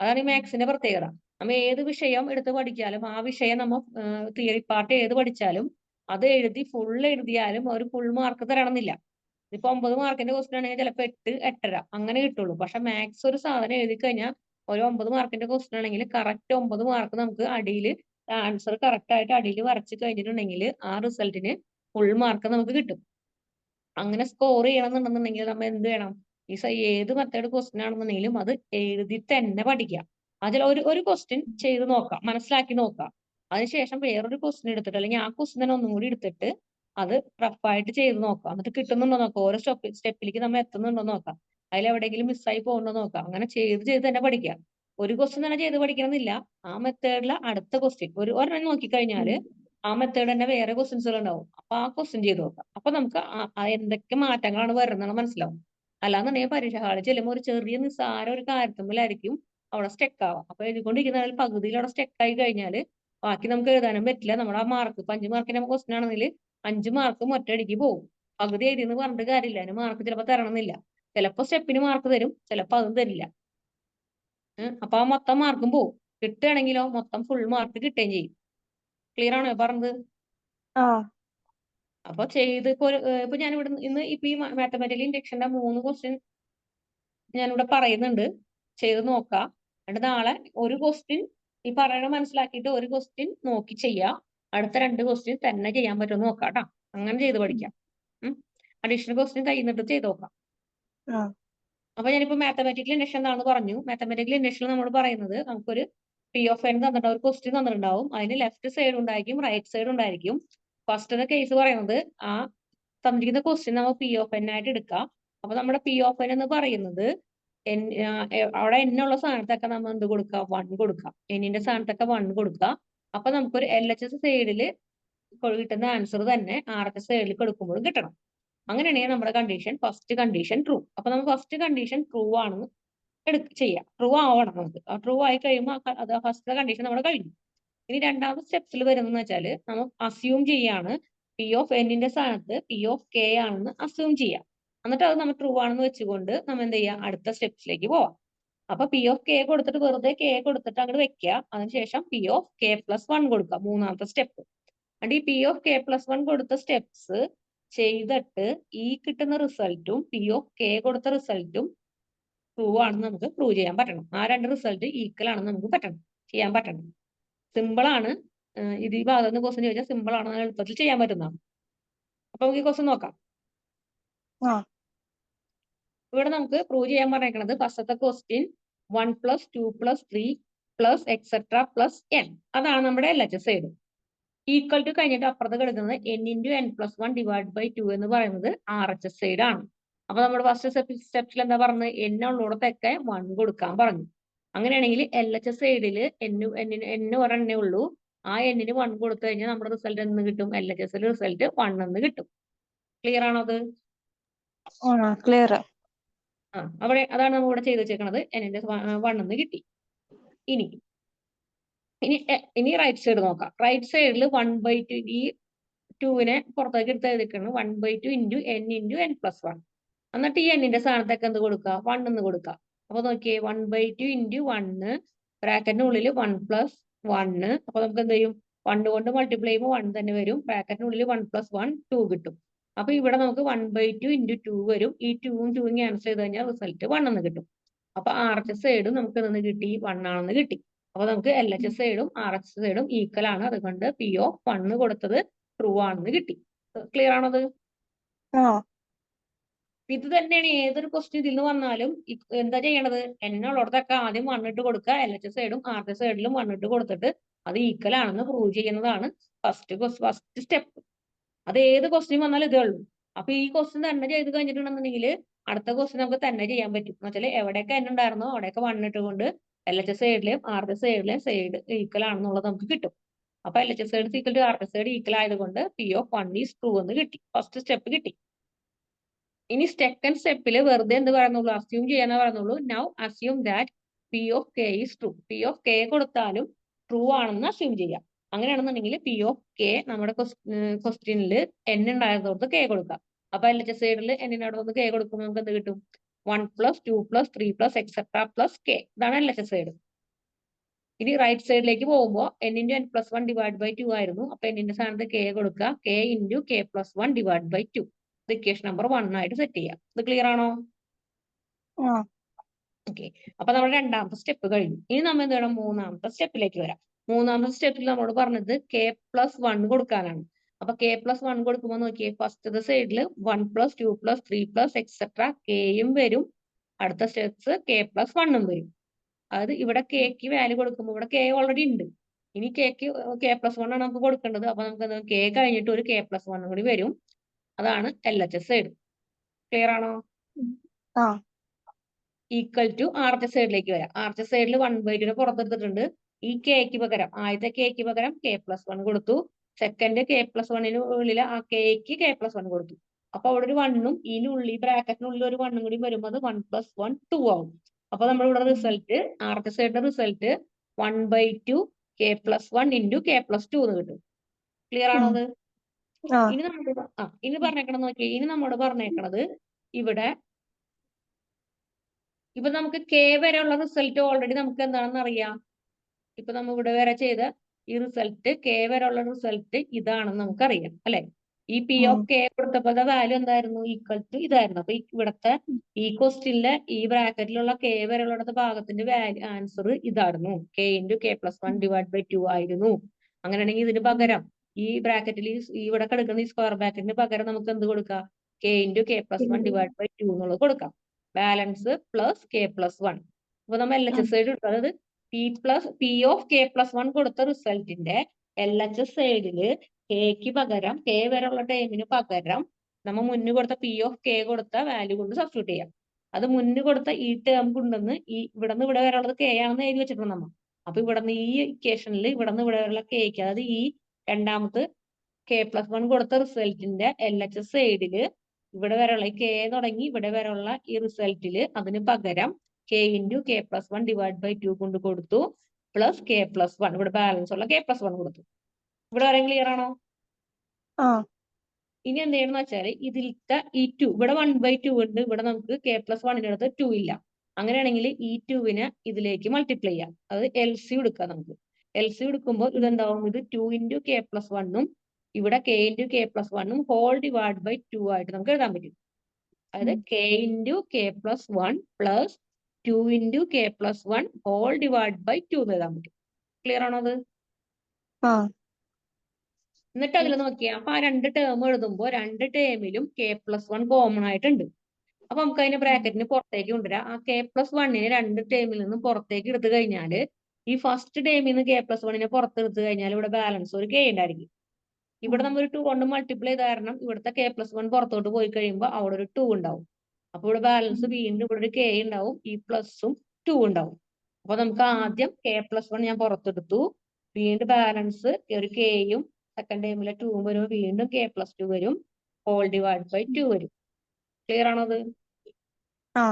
അതാണ് ഈ മാത്സിന്റെ പ്രത്യേകത. നമ്മൾ ഏത് വിഷയം എടുത്ത് പഠിച്ചാലും ആ വിഷയം നമ്മൾ തിയറി പാർട്ട് ഏത് പഠിച്ചാലും അത് എഴുതി ഫുൾ എഴുതിയാലും ഒരു ഫുൾ മാർക്ക് തരണമെന്നില്ല. ഇപ്പൊ 9 മാർക്കിന്റെ ക്വസ്റ്റ്യൻ ആണെങ്കിൽ ചിലപ്പോൾ 8, 8.5 അങ്ങനെ കിട്ടുള്ളൂ. പക്ഷെ മാത്സ് ഒരു സാധനം എഴുതി കഴിഞ്ഞാൽ ഒരു 9 മാർക്കിന്റെ ക്വസ്റ്റ്യൻ ആണെങ്കിൽ കറക്റ്റ് 9 മാർക്ക് നമുക്ക് അടിയിൽ ആൻസർ കറക്റ്റ് ആയിട്ട് അടിയിൽ വരച്ച് കഴിഞ്ഞിട്ടുണ്ടെങ്കിൽ ആ റിസൾട്ടിന് ഫുൾ മാർക്ക് നമുക്ക് കിട്ടും. അങ്ങനെ സ്കോർ ചെയ്യണമെന്നുണ്ടെന്നുണ്ടെങ്കിൽ നമ്മൾ എന്ത് വേണം? ഏത് മെത്തേഡ് ക്വസ്റ്റ്യൻ ആണെന്നുണ്ടെങ്കിലും അത് എഴുതി തന്നെ പഠിക്കാം. അതിൽ ഒരു ക്വസ്റ്റ്യൻ ചെയ്ത് നോക്കാം, മനസ്സിലാക്കി നോക്കാം. അതിനുശേഷം വേറൊരു ക്വസ്റ്റ്യൻ എടുത്തിട്ട്, അല്ലെങ്കിൽ ആ ക്വസ്റ്റ്യൻ തന്നെ ഒന്നും കൂടി എടുത്തിട്ട് അത് റഫായിട്ട് ചെയ്ത് നോക്കാം. എന്നിട്ട് കിട്ടുന്നുണ്ടോ നോക്കാം. ഓരോ സ്റ്റെപ്പിലേക്ക് നമ്മൾ എത്തുന്നുണ്ടോ നോക്കാം. അതിൽ എവിടെയെങ്കിലും മിസ്സായി പോകുന്നുണ്ടോ നോക്കാം. അങ്ങനെ ചെയ്ത് തന്നെ പഠിക്കാം. ഒരു ക്വസ്റ്റ്യൻ തന്നെ ചെയ്ത് പഠിക്കണമെന്നില്ല. ആ മെത്തേഡിലെ അടുത്ത ക്വസ്റ്റ്യൻ ഒരെണ്ണം നോക്കിക്കഴിഞ്ഞാൽ ആ മെത്തേഡ് തന്നെ വേറെ ക്വസ്റ്റ്യൻസുകൾ ഉണ്ടാവും. അപ്പൊ ആ ക്വസ്റ്റ്യൻ ചെയ്ത് നോക്കാം. അപ്പൊ നമുക്ക് എന്തൊക്കെ മാറ്റങ്ങളാണ് വരുന്നത് മനസ്സിലാവും. അല്ലാന്നുണ്ടെങ്കിൽ പരീക്ഷ ഹാളിൽ ചെല്ലുമ്പോൾ ഒരു ചെറിയ നിസ്സാര ഒരു കാര്യത്തിലായിരിക്കും അവിടെ സ്റ്റക്ക് ആവാം. അപ്പൊ എഴുതിക്കൊണ്ടിരിക്കുന്നതിൽ പകുതിയിൽ അവിടെ സ്റ്റക്ക് ആയി കഴിഞ്ഞാൽ ബാക്കി നമുക്ക് എഴുതാനും പറ്റില്ല. നമ്മുടെ ആ മാർക്ക് 5 മാർക്കിന്റെ ക്വസ്റ്റ്യൻ ആണെങ്കിൽ 5 മാർക്കും ഒറ്റയടിക്ക് പോകും. പകുതി എഴുതിയെന്ന് പറഞ്ഞിട്ട് കാര്യമില്ല. അതിന് മാർക്ക് ചിലപ്പോൾ തരണമെന്നില്ല. ചിലപ്പോൾ സ്റ്റെപ്പിന് മാർക്ക് തരും, ചിലപ്പോൾ അതും തരില്ല. അപ്പൊ ആ മൊത്തം മാർക്കും പോകും. കിട്ടുകയാണെങ്കിലോ മൊത്തം ഫുൾ മാർക്ക് കിട്ടുകയും ചെയ്യും. ക്ലിയർ ആണോ പറഞ്ഞത്? അപ്പൊ ചെയ്ത് ഇപ്പൊ ഞാനിവിടെ ഇന്ന് ഇപ്പൊ ഈ മാത്തമാറ്റിക്കൽ ഇൻഡക്ഷന്റെ 3 ക്വസ്റ്റ്യൻ ഞാനിവിടെ പറയുന്നുണ്ട്. ചെയ്ത് നോക്കാം. എന്നിട്ട് നാളെ ഒരു ക്വസ്റ്റ്യൻ ഈ പറയണ മനസ്സിലാക്കിയിട്ട് ഒരു ക്വസ്റ്റ്യൻ നോക്കി ചെയ്യാം. അടുത്ത 2 ക്വസ്റ്റ്യൻ തന്നെ ചെയ്യാൻ പറ്റുമെന്ന് നോക്കാം കേട്ടോ. അങ്ങനെ ചെയ്ത് പഠിക്കാം. അഡീഷണൽ ക്വസ്റ്റ്യൻ കഴിയുന്നിട്ട് ചെയ്ത് നോക്കാം. അപ്പൊ ഞാനിപ്പോ മാത്തമാറ്റിക്കൽ ഇൻഡക്ഷൻ എന്താണെന്ന് പറഞ്ഞു. മാത്തമാറ്റിക്കൽ ഇൻഡക്ഷനിൽ നമ്മൾ പറയുന്നത് നമുക്കൊരു പി ഓഫ് എൻ തന്നിട്ടുണ്ടാവും, ഒരു ക്വസ്റ്റ്യൻ തന്നിട്ടുണ്ടാവും. അതിന് ലെഫ്റ്റ് സൈഡ് ഉണ്ടായിരിക്കും, റൈറ്റ് സൈഡ് ഉണ്ടായിരിക്കും. ഫസ്റ്റ് കേസ് പറയുന്നത് ആ തന്നിരിക്കുന്ന ക്വസ്റ്റ്യൻ നമ്മൾ പി ഓഫ് എൻ ആയിട്ട് എടുക്കാം. അപ്പൊ നമ്മുടെ പി ഓഫ് എൻ എന്ന് പറയുന്നത് അവിടെ എന്നുള്ള സ്ഥാനത്തൊക്കെ നമ്മൾ എന്ത് കൊടുക്കുക? 1 കൊടുക്കാം. എന്നിന്റെ സ്ഥാനത്തൊക്കെ 1 കൊടുക്കുക. അപ്പൊ നമുക്കൊരു LHS സൈഡിൽ കിട്ടുന്ന ആൻസർ തന്നെ RHS സൈഡിൽ കൊടുക്കുമ്പോഴും കിട്ടണം. അങ്ങനെയാണെങ്കിൽ നമ്മുടെ കണ്ടീഷൻ ഫസ്റ്റ് കണ്ടീഷൻ ട്രൂ. അപ്പൊ നമ്മൾ ഫസ്റ്റ് കണ്ടീഷൻ ട്രൂ ആണെന്ന് ചെയ്യാം. ട്രൂ ആവണം നമുക്ക്. ആ ട്രൂ ആയി കഴിയുമ്പോൾ അത് ഫസ്റ്റ് കണ്ടീഷൻ നമ്മൾ കഴിഞ്ഞു. ഇനി രണ്ടാമത്തെ സ്റ്റെപ്സിൽ വരുന്നതെന്ന് വെച്ചാൽ നമ്മൾ അസ്യൂം ചെയ്യാണ് പി ഓഫ് എന്നിന്റെ സ്ഥാനത്ത് പി ഓഫ് കെ ആണെന്ന് അസ്യൂം ചെയ്യാം. എന്നിട്ട് അത് നമ്മൾ ട്രൂ ആണെന്ന് വെച്ചുകൊണ്ട് നമ്മൾ എന്ത് ചെയ്യാം? അടുത്ത സ്റ്റെപ്സിലേക്ക് പോവാം. അപ്പൊ പി ഓഫ് കെ കൊടുത്തിട്ട് വെറുതെ കെ കൊടുത്തിട്ട് അങ്ങോട്ട് വെക്കുക. അതിനുശേഷം പി ഓഫ് കെ പ്ലസ് 1 കൊടുക്കുക, 3ാമത്തെ സ്റ്റെപ്പ്. and ഈ പി ഓഫ് കെ പ്ലസ് 1 കൊടുത്ത സ്റ്റെപ്സ് ചെയ്തിട്ട് ഈ കിട്ടുന്ന റിസൾട്ടും പി ഓഫ് കെ കൊടുത്ത റിസൾട്ടും ട്രൂ ആണെന്ന് നമുക്ക് പ്രൂവ് ചെയ്യാൻ പറ്റണം. ആ 2 റിസൾട്ട് ഈക്വൽ ആണെന്ന് നമുക്ക് ചെയ്യാൻ പറ്റണം. സിമ്പിൾ ആണ്. ഇത് ഈ ഭാഗത്ത് ക്വസ്റ്റ്യൻ ചോദിച്ചാൽ സിമ്പിൾ ആണ്, എളുപ്പത്തിൽ ചെയ്യാൻ പറ്റുന്നതാണ്. അപ്പൊ നമുക്ക് ഈ ക്വസ്റ്റ്യൻ നോക്കാം. ഇവിടെ നമുക്ക് പ്രൂവ് ചെയ്യാൻ പറഞ്ഞേക്കുന്നത് ഫസ്റ്റത്തെ ക്വസ്റ്റ്യൻ 1 + 2 + 3 + എക്സെട്ര + n. അതാണ് നമ്മുടെ LHS സൈഡ്. ഈക്വൽ ടു കഴിഞ്ഞിട്ട് അപ്പുറത്ത് കിടക്കുന്നത് n × n+1 / 2 എന്ന് പറയുന്നത് RHS സൈഡ് ആണ്. അപ്പൊ നമ്മൾ ഫസ്റ്റ് സ്റ്റെപ്പിൽ എന്താ പറഞ്ഞത്? n ഉള്ളിടത്തൊക്കെ 1 കൊടുക്കാൻ പറഞ്ഞു. അങ്ങനെയാണെങ്കിൽ LHS സൈഡിൽ n ഒരെണ്ണേ ഉള്ളൂ. ആ n-ന് 1 കൊടുത്തു കഴിഞ്ഞാൽ നമ്മുടെ റിസൾട്ട് എന്ന് കിട്ടും? LHS റിസൾട്ട് 1 എന്ന് കിട്ടും. ക്ലിയർ ആണോ അത്? ക്ലിയർ. അവിടെ അതാണ് നമ്മൾ ഇവിടെ ചെയ്ത് വെച്ചേക്കണത്. n-ന്റെ 1 എന്ന് കിട്ടി. ഇനി റൈറ്റ് സൈഡ് നോക്കാം. റൈറ്റ് സൈഡിൽ 1/2 ഈ 2-നെ പുറത്തേക്ക് എടുത്ത് എഴുതിക്കണം. 1/2 × n × n+1. എന്നിട്ട് ഈ n-ന്റെ സ്ഥാനത്തൊക്കെ എന്ത് കൊടുക്കുക? 1 എന്ന് കൊടുക്കുക. അപ്പൊ നോക്കിയേ, 1/2 × 1 ബ്രാക്കറ്റിനുള്ളിൽ 1 + 1. അപ്പൊ നമുക്ക് എന്ത് ചെയ്യും? 1 കൊണ്ട് മൾട്ടിപ്ലൈ ചെയ്യുമ്പോൾ 1 തന്നെ വരും. ബ്രാക്കറ്റിനുള്ളിൽ 1 + 1 2 കിട്ടും. അപ്പൊ ഇവിടെ നമുക്ക് 1/2 × 2 വരും. ഈ 2ഉം 2ഉം ക്യാൻസൽ ചെയ്ത് കഴിഞ്ഞാൽ റിസൾട്ട് 1 എന്ന് കിട്ടും. അപ്പൊ RHS സൈഡും നമുക്ക് നിന്ന് കിട്ടി 1 ആണെന്ന് കിട്ടി. അപ്പൊ നമുക്ക് LHS സൈഡും RHS സൈഡും ഈക്വൽ ആണ്. അതുകൊണ്ട് P of 1 കൊടുത്തത് ട്രൂ ആണെന്ന് കിട്ടി. ക്ലിയർ ആണത്? ആ ഇത് തന്നെയാണ് ഏതൊരു ക്വസ്റ്റ്യൻ ഇതിൽ നിന്ന് വന്നാലും എന്താ ചെയ്യണത്? എന്നുള്ളടത്തൊക്കെ ആദ്യം 1 ഇട്ട് കൊടുക്കുക. LHS സൈഡും RHS സൈഡിലും 1 ഇട്ട് കൊടുത്തിട്ട് അത് ഈക്വൽ ആണെന്ന് പ്രൂവ് ചെയ്യുന്നതാണ് ഫസ്റ്റ് സ്റ്റെപ്പ്. അത് ഏത് ക്വസ്റ്റ്യൻ വന്നാലും ഇതേ ഉള്ളൂ. അപ്പൊ ഈ ക്വസ്റ്റ്യൻ തന്നെ ചെയ്ത് കഴിഞ്ഞിട്ടുണ്ടെന്നുണ്ടെങ്കിൽ അടുത്ത ക്വസ്റ്റ്യൻ നമുക്ക് തന്നെ ചെയ്യാൻ പറ്റും. എന്ന് വെച്ചാൽ എവിടെയൊക്കെ n ഉണ്ടായിരുന്നോ അവിടെയൊക്കെ 1 ഇട്ടുകൊണ്ട് LHS സൈഡിലെയും RHS സൈഡിലെയും സൈഡ് ഈക്വൽ ആണെന്നുള്ളത് നമുക്ക് കിട്ടും. അപ്പൊ LHS side equal to RHS side equal ആയതുകൊണ്ട് P of 1 ഈസ് ട്രൂ എന്ന് കിട്ടി. ഫസ്റ്റ് സ്റ്റെപ്പ് കിട്ടി. ഇനി സെക്കൻഡ് സ്റ്റെപ്പിൽ വെറുതെ എന്ത് പറയുന്നുള്ളൂ? അസ്യൂം ചെയ്യാനേ പറയുന്നുള്ളൂ. Now assume that P of K is true. P of K കൊടുത്താലും ട്രൂ ആണെന്ന് അസ്യൂം ചെയ്യാം. അങ്ങനെയാണെന്നുണ്ടെങ്കിൽ P of K നമ്മുടെ ക്വസ്റ്റ്യനിൽ n ഉണ്ടായതോർത്ത് K കൊടുക്കാം. അപ്പൊ LHS സൈഡിൽ n വന്ന് K കൊടുക്കുമ്പോൾ നമുക്ക് എന്ത് കിട്ടും? 1 + 2 + 3 + etc. + K. ഇതാണ് LHS സൈഡ്. ഇനി റൈറ്റ് സൈഡിലേക്ക് പോകുമ്പോൾ n × n + 1 / 2 ആയിരുന്നു. അപ്പൊ n ന്റെ സ്ഥാനത്ത് K കൊടുക്കുക. K × K + 1 / 2. ഇത് ഇക്വേഷൻ നമ്പർ 1 ആയിട്ട് സെറ്റ് ചെയ്യാം. ഇത് ക്ലിയർ ആണോ? ആ ഓക്കെ. അപ്പൊ നമ്മുടെ രണ്ടാമത്തെ സ്റ്റെപ്പ് കഴിഞ്ഞു. ഇനി നമ്മൾ എന്ത് വേണം? മൂന്നാമത്തെ സ്റ്റെപ്പിലേക്ക് വരാം. മൂന്നാമത്തെ സ്റ്റെപ്പിൽ നമ്മളോട് പറഞ്ഞത് K + 1 കൊടുക്കാനാണ്. അപ്പൊ K + 1 കൊടുക്കുമ്പോൾ നോക്കിയേ, ഫസ്റ്റത്തെ സൈഡിൽ 1 + 2 + 3 + etc. Kയും വരും. അടുത്ത സ്റ്റെപ്സ് K + 1ഉം വരും. അതായത് ഇവിടെ Kക്ക് വാല്യൂ കൊടുക്കുമ്പോൾ ഇവിടെ K ഓൾറെഡി ഉണ്ട്. ഇനി K + 1 ആണ് നമുക്ക് കൊടുക്കേണ്ടത്. അപ്പൊ നമുക്ക് K കഴിഞ്ഞിട്ട് ഒരു K + 1 കൂടി വരും. അതാണ് LHS സൈഡ്. ക്ലിയർ ആണോ? ആ ഈക്വൽ ടു RHS സൈഡിലേക്ക് വരാം. RHS സൈഡിൽ 1/2 പുറത്തെടുത്തിട്ടുണ്ട്. ഈ Kക്ക് പകരം ആദ്യത്തെ Kക്ക് പകരം K + 1 കൊടുത്തു. സെക്കൻഡ് K + 1 ഉള്ളിൽ ആ Kക്ക് K + 1 കൊടുത്തു. അപ്പൊ അവിടെ ഒരു 1ഉം ഇതിനുള്ളിൽ ബ്രാക്കറ്റിനുള്ളിൽ ഒരു 1ഉം കൂടി വരുമ്പോൾ അത് 1 + 1 2 ആവും. അപ്പൊ നമ്മുടെ ഇവിടെ result RHS സൈഡിന്റെ result 1/2 K + 1 × K + 2 എന്ന് കിട്ടും. ക്ലിയർ ആണോ അത്? ആ ഇനി പറഞ്ഞേക്കണത് നോക്കിയേ. ഇനി നമ്മോട് പറഞ്ഞേക്കണത് ഇവിടെ ഇപ്പൊ നമുക്ക് K വരെയുള്ള റിസൾട്ട് ഓൾറെഡി നമുക്ക് എന്താണെന്ന് അറിയാം. ഇപ്പൊ നമ്മൾ ഇവിടെ വരെ ചെയ്ത ഈ റിസൾട്ട് K വരെയുള്ള റിസൾട്ട് ഇതാണെന്ന് നമുക്കറിയാം അല്ലെ? ഈ P of K കൊടുത്തപ്പോഴത്തെ വാല്യൂ എന്തായിരുന്നു? ഈക്വൽ ടു ഇതായിരുന്നു. അപ്പൊ ഇവിടുത്തെ ഈ ക്വസ്റ്റ്യനിലെ ഈ ബ്രാക്കറ്റിലുള്ള K വരെയുള്ള ഭാഗത്തിന്റെ വാല്യൂ ആൻസർ ഇതായിരുന്നു. K × K + 1 / 2 ആയിരുന്നു. അങ്ങനെയാണെങ്കിൽ ഇതിന് പകരം ഈ ബ്രാക്കറ്റിൽ ഇവിടെ കിടക്കുന്ന ഈ സ്ക്വയർ ബ്രാക്കറ്റിന് പകരം നമുക്ക് എന്ത് കൊടുക്കാം? K × K + 1 / 2 എന്നുള്ളത് കൊടുക്കാം. Balance plus K + 1. അപ്പൊ നമ്മൾ LHS സൈഡ് എടുക്കും. അതായത് P of K + 1 കൊടുത്ത റിസൾട്ടിന്റെ LHS സൈഡില് Kക്ക് പകരം K വരെയുള്ള ടൈമിന് പകരം നമ്മൾ മുന്നിൽ കൊടുത്ത P of K കൊടുത്ത വാല്യൂ കൊണ്ട് സബ്സ്റ്റിറ്റ്യൂട്ട് ചെയ്യാം. അത് മുന്നിൽ കൊടുത്ത ഈ ടേം കൊണ്ടുവന്ന് ഇവിടെ നിന്ന് ഇവിടെ വരെയുള്ളത് K ആണെന്ന് എഴുതി വെച്ചിട്ടുണ്ട് നമ്മൾ. അപ്പൊ ഇവിടെ നിന്ന് ഈ ഇക്വേഷനിൽ ഇവിടെ നിന്ന് ഇവിടെ വരെയുള്ള Kക്ക്, അതായത് ഈ രണ്ടാമത്തെ K + 1 കൊടുത്ത റിസൾട്ടിന്റെ LHS സൈഡില് ഇവിടെ വരെയുള്ള ഈ K തുടങ്ങി ഇവിടെ വരെയുള്ള ഈ റിസൾട്ടില് അതിന് പകരം K × K + 1 / 2 കൊണ്ട് കൊടുത്തു പ്ലസ് K + 1. ഇവിടെ ബാലൻസ് ഉള്ള K + 1 കൊടുത്തു. ഇവിടെ വരെ ക്ലിയർ ആണോ? ആ ഇനി എന്ത് ചെയ്യണമെന്ന് വെച്ചാൽ ഇതിലത്തെ ഈ 2 ഇവിടെ 1/2 ഉണ്ട്. ഇവിടെ നമുക്ക് K + 1 അടുത്ത് 2 ഇല്ല. അങ്ങനെയാണെങ്കിൽ ഈ 2വിനെ ഇതിലേക്ക് മൾട്ടിപ്ലൈ ചെയ്യാം. അത് LC എടുക്കാം നമുക്ക്. LC എടുക്കുമ്പോൾ ഇതെന്താവും? ഇത് 2 × K + 1ഉം ഇവിടെ K × K + 1ഉം ഹോൾ ഡിവൈഡ് ബൈ 2 ആയിട്ട് നമുക്ക് എഴുതാൻ പറ്റും. അതായത് K × K + 1 plus 2 × K + 1 whole divide by 2 എന്ന് എഴുതാൻ പറ്റും. ക്ലിയർ ആണോ അത്? ആ എന്നിട്ട് അതിൽ നോക്കിയാൽ അപ്പൊ ആ രണ്ട് ടേം എഴുതുമ്പോൾ രണ്ട് ടേമിലും K + 1 കോമൺ ആയിട്ടുണ്ട്. അപ്പൊ നമുക്ക് അതിന്റെ ബ്രാക്കറ്റിന് പുറത്തേക്ക് കൊണ്ടുവരാം. ആ K + 1നെ രണ്ട് ടേമിൽ നിന്നും പുറത്തേക്ക് എടുത്തു കഴിഞ്ഞാൽ ഈ ഫസ്റ്റ് ടേമിൽ നിന്ന് K + 1നെ പുറത്തെടുത്തു കഴിഞ്ഞാൽ ഇവിടെ ബാലൻസ് ഒരു K ഉണ്ടായിരിക്കും. ഇവിടെ നമ്മൾ ഒരു 2 കൊണ്ട് മൾട്ടിപ്ലൈ ചെയ്ത കാരണം ഇവിടുത്തെ K + 1 പുറത്തോട്ട് പോയി കഴിയുമ്പോൾ അവിടെ ഒരു 2 ഉണ്ടാവും. അപ്പൊ ഇവിടെ ബാലൻസ് വീണ്ടും ഇവിടെ ഒരു K ഉണ്ടാവും. ഈ പ്ലസും 2 ഉണ്ടാവും. അപ്പൊ നമുക്ക് ആദ്യം K + 1 ഞാൻ പുറത്തെടുത്തു. വീണ്ടും ബാലൻസ് ഒരു Kയും സെക്കൻഡ് ടൈമിലെ 2ഉം വരുമ്പോൾ വീണ്ടും K + 2 വരും. ഹോൾ ഡിവൈഡ് ബൈ 2 വരും. ക്ലിയർ ആണോ അത്? ആ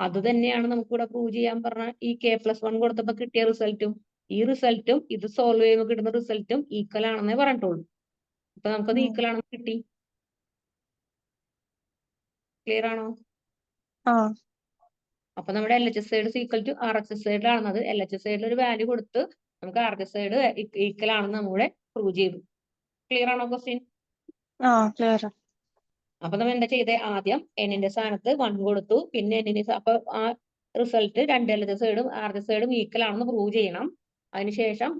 അത് തന്നെയാണ് നമുക്ക് ഇവിടെ പ്രൂവ് ചെയ്യാൻ പറഞ്ഞ ഈ K + 1 കൊടുത്തപ്പോ കിട്ടിയ റിസൾട്ടും ഈ റിസൾട്ടും ഇത് സോൾവ് ചെയ്യുമ്പോൾ കിട്ടുന്ന റിസൾട്ടും ഈക്വൽ ആണെന്നേ പറഞ്ഞിട്ടുള്ളൂ. അപ്പൊ നമുക്കത് ഈക്വൽ ആണെന്ന് കിട്ടി. ക്ലിയർ ആണോ? ആ അപ്പൊ നമ്മുടെ LHS side equal to RHS സൈഡിലാണെന്നത്. LHS സൈഡിൽ ഒരു വാല്യൂ കൊടുത്ത് നമുക്ക് ആർജ സൈഡ് ഈക്വൽ ആണെന്ന് നമ്മുടെ പ്രൂവ് ചെയ്തു. ക്ലിയർ ആണോ ക്വസ്റ്റ്യൻ? ആ ക്ലിയർ. അപ്പൊ നമ്മൾ എന്താ ചെയ്തേ? ആദ്യം എന്നിന്റെ സ്ഥാനത്ത് 1 കൊടുത്തു, പിന്നെ അപ്പൊ ആ റിസൾട്ട് രണ്ട് എൽ സൈഡും ആർജ സൈഡും ഈക്വൽ ആണെന്ന് പ്രൂവ് ചെയ്യണം. അതിനുശേഷം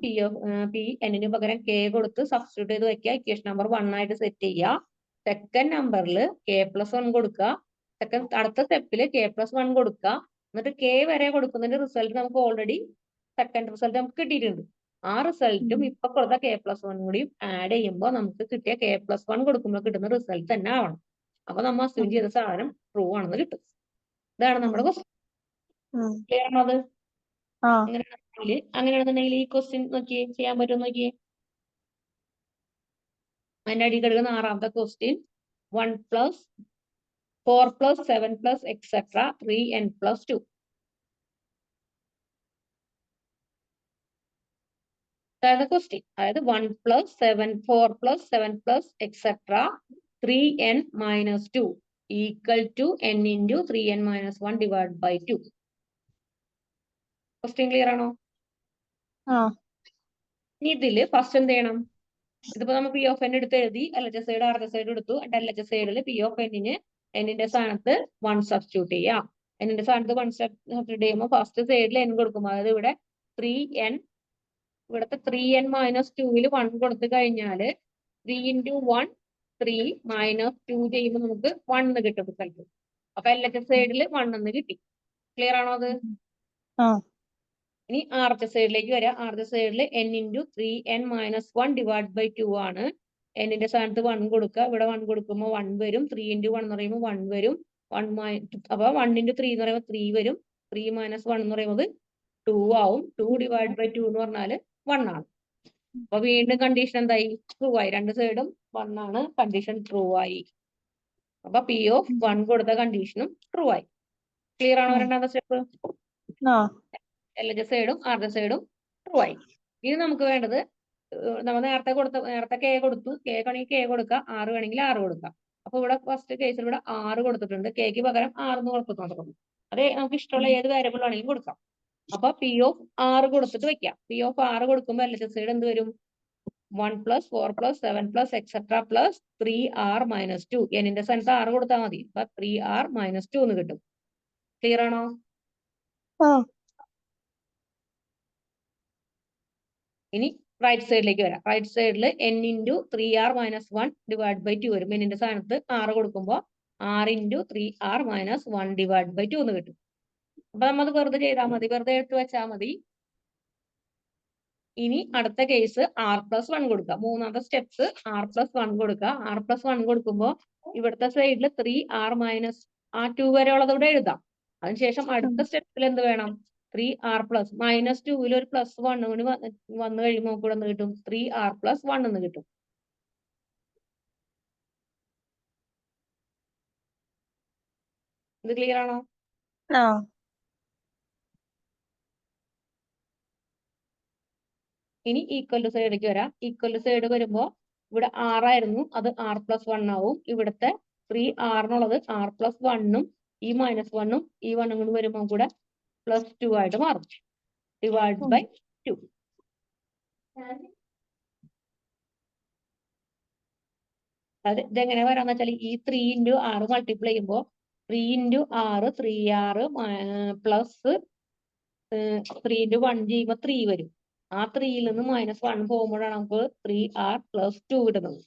പി എന്നിന് പകരം കെ കൊടുത്ത് സബ്സ്റ്റിറ്റ്യൂട്ട് ചെയ്ത് വെക്കുക. ഇക്വേഷൻ നമ്പർ 1 ആയിട്ട് സെറ്റ് ചെയ്യുക. സെക്കൻഡ് നമ്പറിൽ k+1 കൊടുക്കുക. അടുത്ത സ്റ്റെപ്പിൽ k+1 കൊടുക്കുക. എന്നിട്ട് കെ വരെ കൊടുക്കുന്നതിന്റെ റിസൾട്ട് നമുക്ക് ഓൾറെഡി സെക്കൻഡ് റിസൾട്ട് നമുക്ക് കിട്ടിയിട്ടുണ്ട്. ആ റിസൾട്ടും ഇപ്പൊ കൊടുത്ത k+1 കൂടിയും ആഡ് ചെയ്യുമ്പോൾ നമുക്ക് കിട്ടിയ k+1 കൊടുക്കുമ്പോൾ കിട്ടുന്ന റിസൾട്ട് തന്നെ ആവണം. അപ്പൊ നമ്മൾ അസ്യൂം ചെയ്ത സാധനം ട്രൂ ആണെന്ന് കിട്ടും. ഇതാണ് നമ്മുടെ ക്വസ്റ്റ്യൻ. ക്ലിയർ ആണോ അത്? ആ അങ്ങനെയാണെന്നുണ്ടെങ്കിൽ ഈ ക്വസ്റ്റ്യൻ നോക്കിയേ, ചെയ്യാൻ പറ്റുമോ നോക്കിയേ. അതിന്റെ അടി കിടക്കുന്ന 6ാമത്തെ ക്വസ്റ്റ്യൻ 4+7+ etc 3n+2. അതായത് ക്വസ്റ്റ്യൻ, അതായത് 4+7+ etc 3n-2 equal to n × 3n-1 divide by 2. Question clear ആണോ? ഇനി ഇതില് ഫസ്റ്റ് എന്ത് ചെയ്യണം? ഇതിപ്പോ നമ്മൾ പി ഓഫ് എൻ എടുത്ത് എഴുതി, LHS സൈഡ് ആർജ സൈഡ് എടുത്തു. LHS സൈഡിൽ പി ഓഫ് എന്നിന്റെ സ്ഥാനത്ത് 1 സബ്സ്റ്റിറ്റ്യൂട്ട് ചെയ്യാം. എന്നിന്റെ സ്ഥാനത്ത് 1 സബ്സ്റ്റിറ്റ്യൂട്ട് ചെയ്യുമ്പോൾ ഫസ്റ്റ് സൈഡിൽ n കൊടുക്കും. അതായത് ഇവിടെ 3n, ഇവിടുത്തെ 3n-2 1 കൊടുത്തു കഴിഞ്ഞാല് 3 × 1 3 -2 ചെയ്യുമ്പോൾ നമുക്ക് 1 കിട്ടും റിസൾട്ട്. അപ്പൊ LHS സൈഡിൽ 1 എന്ന് കിട്ടി. ക്ലിയർ ആണോ അത്? ഇനി ആർജ സൈഡിലേക്ക് വരാം. ആർജ സൈഡിൽ n × 3n-1 ഡിവൈഡ് ബൈ 2 ആണ്. എന്നിന്റെ സ്ഥാനത്ത് 1 കൊടുക്കുക. ഇവിടെ 1 കൊടുക്കുമ്പോൾ 1 വരും. 3 × 1 എന്ന് പറയുമ്പോൾ 1 വരും. അപ്പൊ 1 × 3 എന്ന് പറയുമ്പോൾ 3 വരും. 3 - 1 എന്ന് പറയുന്നത് 2 ആവും. 2 ഡിവൈഡ് ബൈ 2 എന്ന് പറഞ്ഞാല് 1 ആണ്. അപ്പൊ വീണ്ടും കണ്ടീഷൻ എന്തായി? ട്രൂ ആയി. രണ്ട് സൈഡും 1 ആണ്. കണ്ടീഷൻ ട്രൂ ആയി. അപ്പൊ പി ഓഫ് 1 കൊടുത്ത കണ്ടീഷനും ട്രൂ ആയി. ക്ലിയർ ആണോ? രണ്ടാമത്തെ സ്റ്റെപ്പ് LHS സൈഡും ആർജ സൈഡും ട്രൂ ആയി. ഇനി നമുക്ക് വേണ്ടത്, നമ്മൾ നേരത്തെ കെ കൊടുത്തു. കെ വേണമെങ്കിൽ കെ കൊടുക്കാം, 6 വേണമെങ്കിൽ 6 കൊടുക്കാം. അപ്പൊ ഇവിടെ ഫസ്റ്റ് കേസിൽ ഇവിടെ 6 കൊടുത്തിട്ടുണ്ട്. കെക്ക് പകരം 6 എന്ന് കൊടുത്തിട്ടുണ്ട്. അതെ, നമുക്ക് ഇഷ്ടമുള്ള ഏത് വേരിയബിൾ വേണമെങ്കിലും കൊടുക്കാം. അപ്പൊ പി ഓഫ് 6 കൊടുത്തിട്ട് വെക്കാം. പി ഓഫ് 6 കൊടുക്കുമ്പോൾ LHS സൈഡ് എന്ത് വരും? 1+4+7+ etc +3r-2. എന്നിന്റെ സ്ഥാനത്ത് 6 കൊടുത്താൽ മതി. അപ്പൊ 3r-2 എന്ന് കിട്ടും. ക്ലിയർ ആണോ? ഇനി റൈറ്റ് സൈഡിലേക്ക് വരാം. റൈറ്റ് സൈഡിൽ n × 3r-1 ഡിവൈഡ് ബൈ 2 വരും. എന്നിന്റെ സ്ഥാനത്ത് 6 കൊടുക്കുമ്പോൾ 6 × 3r-1 ഡിവൈഡ് ബൈ 2 എന്ന് കിട്ടും. അപ്പൊ നമ്മൾ വെറുതെ ചെയ്താൽ മതി, വെറുതെ എടുത്ത് വെച്ചാൽ മതി. ഇനി അടുത്ത കേസ് r+1 കൊടുക്കുക. മൂന്നാമത്തെ സ്റ്റെപ്സ് r+1 കൊടുക്കുക. r+1 കൊടുക്കുമ്പോൾ ഇവിടുത്തെ സൈഡിൽ 3r-2 വരെ ഉള്ളത് ഇവിടെ എഴുതാം. അതിനുശേഷം അടുത്ത സ്റ്റെപ്പിൽ എന്ത് വേണം? 3r+ -2 ഒരു +1 കൂടി വന്നു കഴിയുമ്പോൾ നമുക്ക് ഇവിടെ കിട്ടും 3r+1 എന്ന് കിട്ടും. ഇത് ക്ലിയർ ആണോ? ഇനി ഈക്വൽ ടു സൈഡിലേക്ക് വരാം. ഈക്വൽ ടു സൈഡ് വരുമ്പോൾ ഇവിടെ 6 ആയിരുന്നു, അത് r+1 ആവും. ഇവിടുത്തെ 3r-നുള്ളത് r+1-ഉം ഈ -1-ഉം ഈ 1-ഉം കൂടി വരുമ്പോൾ കൂടെ +2 ആയിട്ട് മാറും. Divide by 2. അത് ഇതെങ്ങനെ വരാന്ന് വെച്ചാൽ ഈ 3 × 6 മൾട്ടിപ്ലൈ ചെയ്യുമ്പോൾ 3 × 6 3r പ്ലസ് 3 × 1 ചെയ്യുമ്പോൾ 3 വരും. ആ 3യിൽ നിന്ന് -1 പോകുമ്പോഴാണ് നമുക്ക് 3r+2 കിട്ടുന്നത്.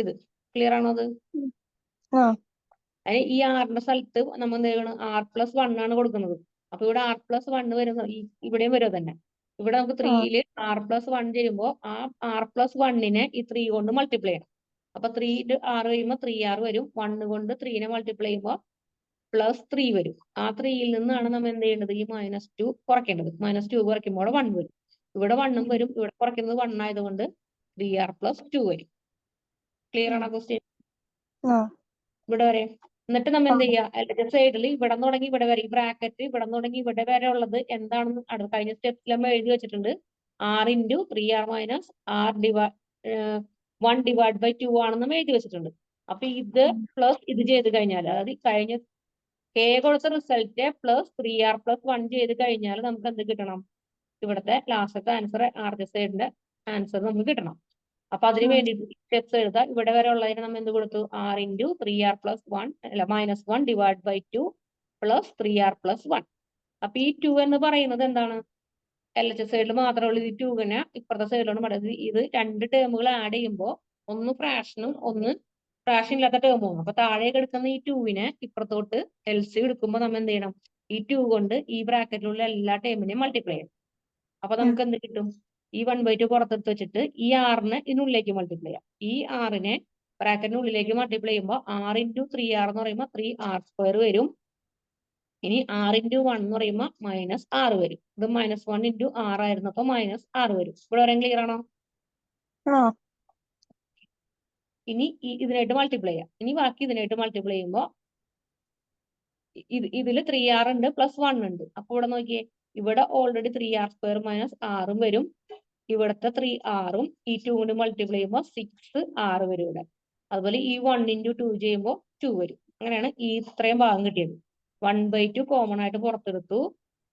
ഇത് ക്ലിയർ ആണോ? അത് ഈ ആറിന്റെ സ്ഥലത്ത് നമ്മൾ എന്ത് ചെയ്യണം? r+1 ആണ് കൊടുക്കുന്നത്. അപ്പൊ ഇവിടെ r+1 വരുന്ന ഇവിടെയും വരും തന്നെ. ഇവിടെ നമുക്ക് 3യിൽ r+1 ചെയ്യുമ്പോൾ ആ r+1-നെ ഈ 3 കൊണ്ട് മൾട്ടിപ്ലൈ ചെയ്യണം. അപ്പൊ 3 × 6 കഴിയുമ്പോൾ 3r വരും. 1 കൊണ്ട് 3നെ മൾട്ടിപ്ലൈ ചെയ്യുമ്പോൾ +3 വരും. ആ 3യിൽ നിന്നാണ് നമ്മൾ എന്ത് ചെയ്യേണ്ടത്? ഈ -2 കുറയ്ക്കേണ്ടത്. -2 കുറയ്ക്കുമ്പോൾ 1 വരും. ഇവിടെ 1-ഉം വരും. ഇവിടെ കുറയ്ക്കുന്നത് 1 ആയതുകൊണ്ട് 3r+2 വരും. ക്ലിയർ ആണോ ക്വസ്റ്റ്യൻ? ഇവിടെ വരെ. എന്നിട്ട് നമ്മൾ എന്ത് ചെയ്യുക? LHS സൈഡിൽ ഇവിടെ തുടങ്ങി ഇവിടെ വരെ, ഈ ബ്രാക്കറ്റ് ഇവിടെ തുടങ്ങി ഇവിടെ വരെ ഉള്ളത് എന്താണെന്ന് കഴിഞ്ഞ സ്റ്റെപ്പിൽ നമ്മൾ എഴുതി വെച്ചിട്ടുണ്ട്. r × 3r-1 ഡിവൈഡ് ബൈ 2 ആണെന്ന് നമ്മൾ എഴുതി വെച്ചിട്ടുണ്ട്. അപ്പൊ ഇത് പ്ലസ് ഇത് ചെയ്ത് കഴിഞ്ഞാൽ, അതായത് കഴിഞ്ഞ കെ കൊടുത്ത റിസൾട്ട് +3r+1 ചെയ്ത് കഴിഞ്ഞാൽ നമുക്ക് എന്ത് കിട്ടണം? ഇവിടുത്തെ ലാസ്റ്റത്തെ ആൻസർ ആദ്യത്തെ സൈഡിന്റെ ആൻസർ നമുക്ക് കിട്ടണം. അപ്പൊ അതിന് വേണ്ടി സ്റ്റെപ്സ് എഴുതാം. ഇവിടെ വരെ ഉള്ളതിന് നമ്മൾ എന്ത് കൊടുത്തു? ആർ ഇൻറ്റു 3r + 1 അല്ല -1 ഡിവൈഡ് ബൈ 2 പ്ലസ് 3r + 1. അപ്പൊ ഈ 2 എന്ന് പറയുന്നത് എന്താണ്? LHS സൈഡിൽ മാത്രമുള്ള ഈ 2നെ ഇപ്പുറത്തെ സൈഡിലാണ് പറയുന്നത്. ഇത് രണ്ട് ടേമുകൾ ആഡ് ചെയ്യുമ്പോൾ ഒന്ന് ഫ്രാക്ഷനും ഒന്ന് ഫ്രാക്ഷൻ ഇല്ലാത്ത ടേമും. അപ്പൊ താഴെ കിടക്കുന്ന ഈ 2നെ ഇപ്പുറത്തോട്ട് LC എടുക്കുമ്പോൾ നമ്മൾ എന്ത് ചെയ്യണം? ഈ 2 കൊണ്ട് ഈ ബ്രാക്കറ്റിലുള്ള എല്ലാ ടേമിനെയും മൾട്ടിപ്ലൈ ചെയ്യണം. അപ്പൊ നമുക്ക് എന്ത് കിട്ടും? ഈ 1/2 പുറത്തെടുത്ത് വെച്ചിട്ട് ഈ ആറിനെ ഇതിനുള്ളിലേക്ക് മൾട്ടിപ്ലൈ ചെയ്യാം. ഈ ആറിനെ ബ്രാക്കറ്റിനുള്ളിലേക്ക് മൾട്ടിപ്ലൈ ചെയ്യുമ്പോൾ 6 × 3r എന്ന് പറയുമ്പോൾ 3r² വരും. ഇനി 6 × 1 എന്ന് പറയുമ്പോൾ -6 വരും. ഇത് -1 × 6 ആയിരുന്നു, അപ്പൊ -6 വരും. ഇവിടെ വരെ ക്ലിയർ ആണോ? ഇനി ഇതിനായിട്ട് മൾട്ടിപ്ലൈ ചെയ്യാം. ഇനി ബാക്കി ഇതിനായിട്ട് മൾട്ടിപ്ലൈ ചെയ്യുമ്പോൾ ഇതിൽ 3r ഉണ്ട് +1 ഉണ്ട്. അപ്പൊ ഇവിടെ നോക്കിയേ, ഇവിടെ ഓൾറെഡി 3r² - 6 വരും. ഇവിടുത്തെ 3r ഈ 2 കൊണ്ട് മൾട്ടിപ്ലൈ ചെയ്യുമ്പോൾ 6r വരും ഇവിടെ. അതുപോലെ ഈ 1 × 2 ചെയ്യുമ്പോൾ 2 വരും. അങ്ങനെയാണ് ഈ ഇത്രയും ഭാഗം കിട്ടിയത്. 1/2 കോമൺ ആയിട്ട് പുറത്തെടുത്തു.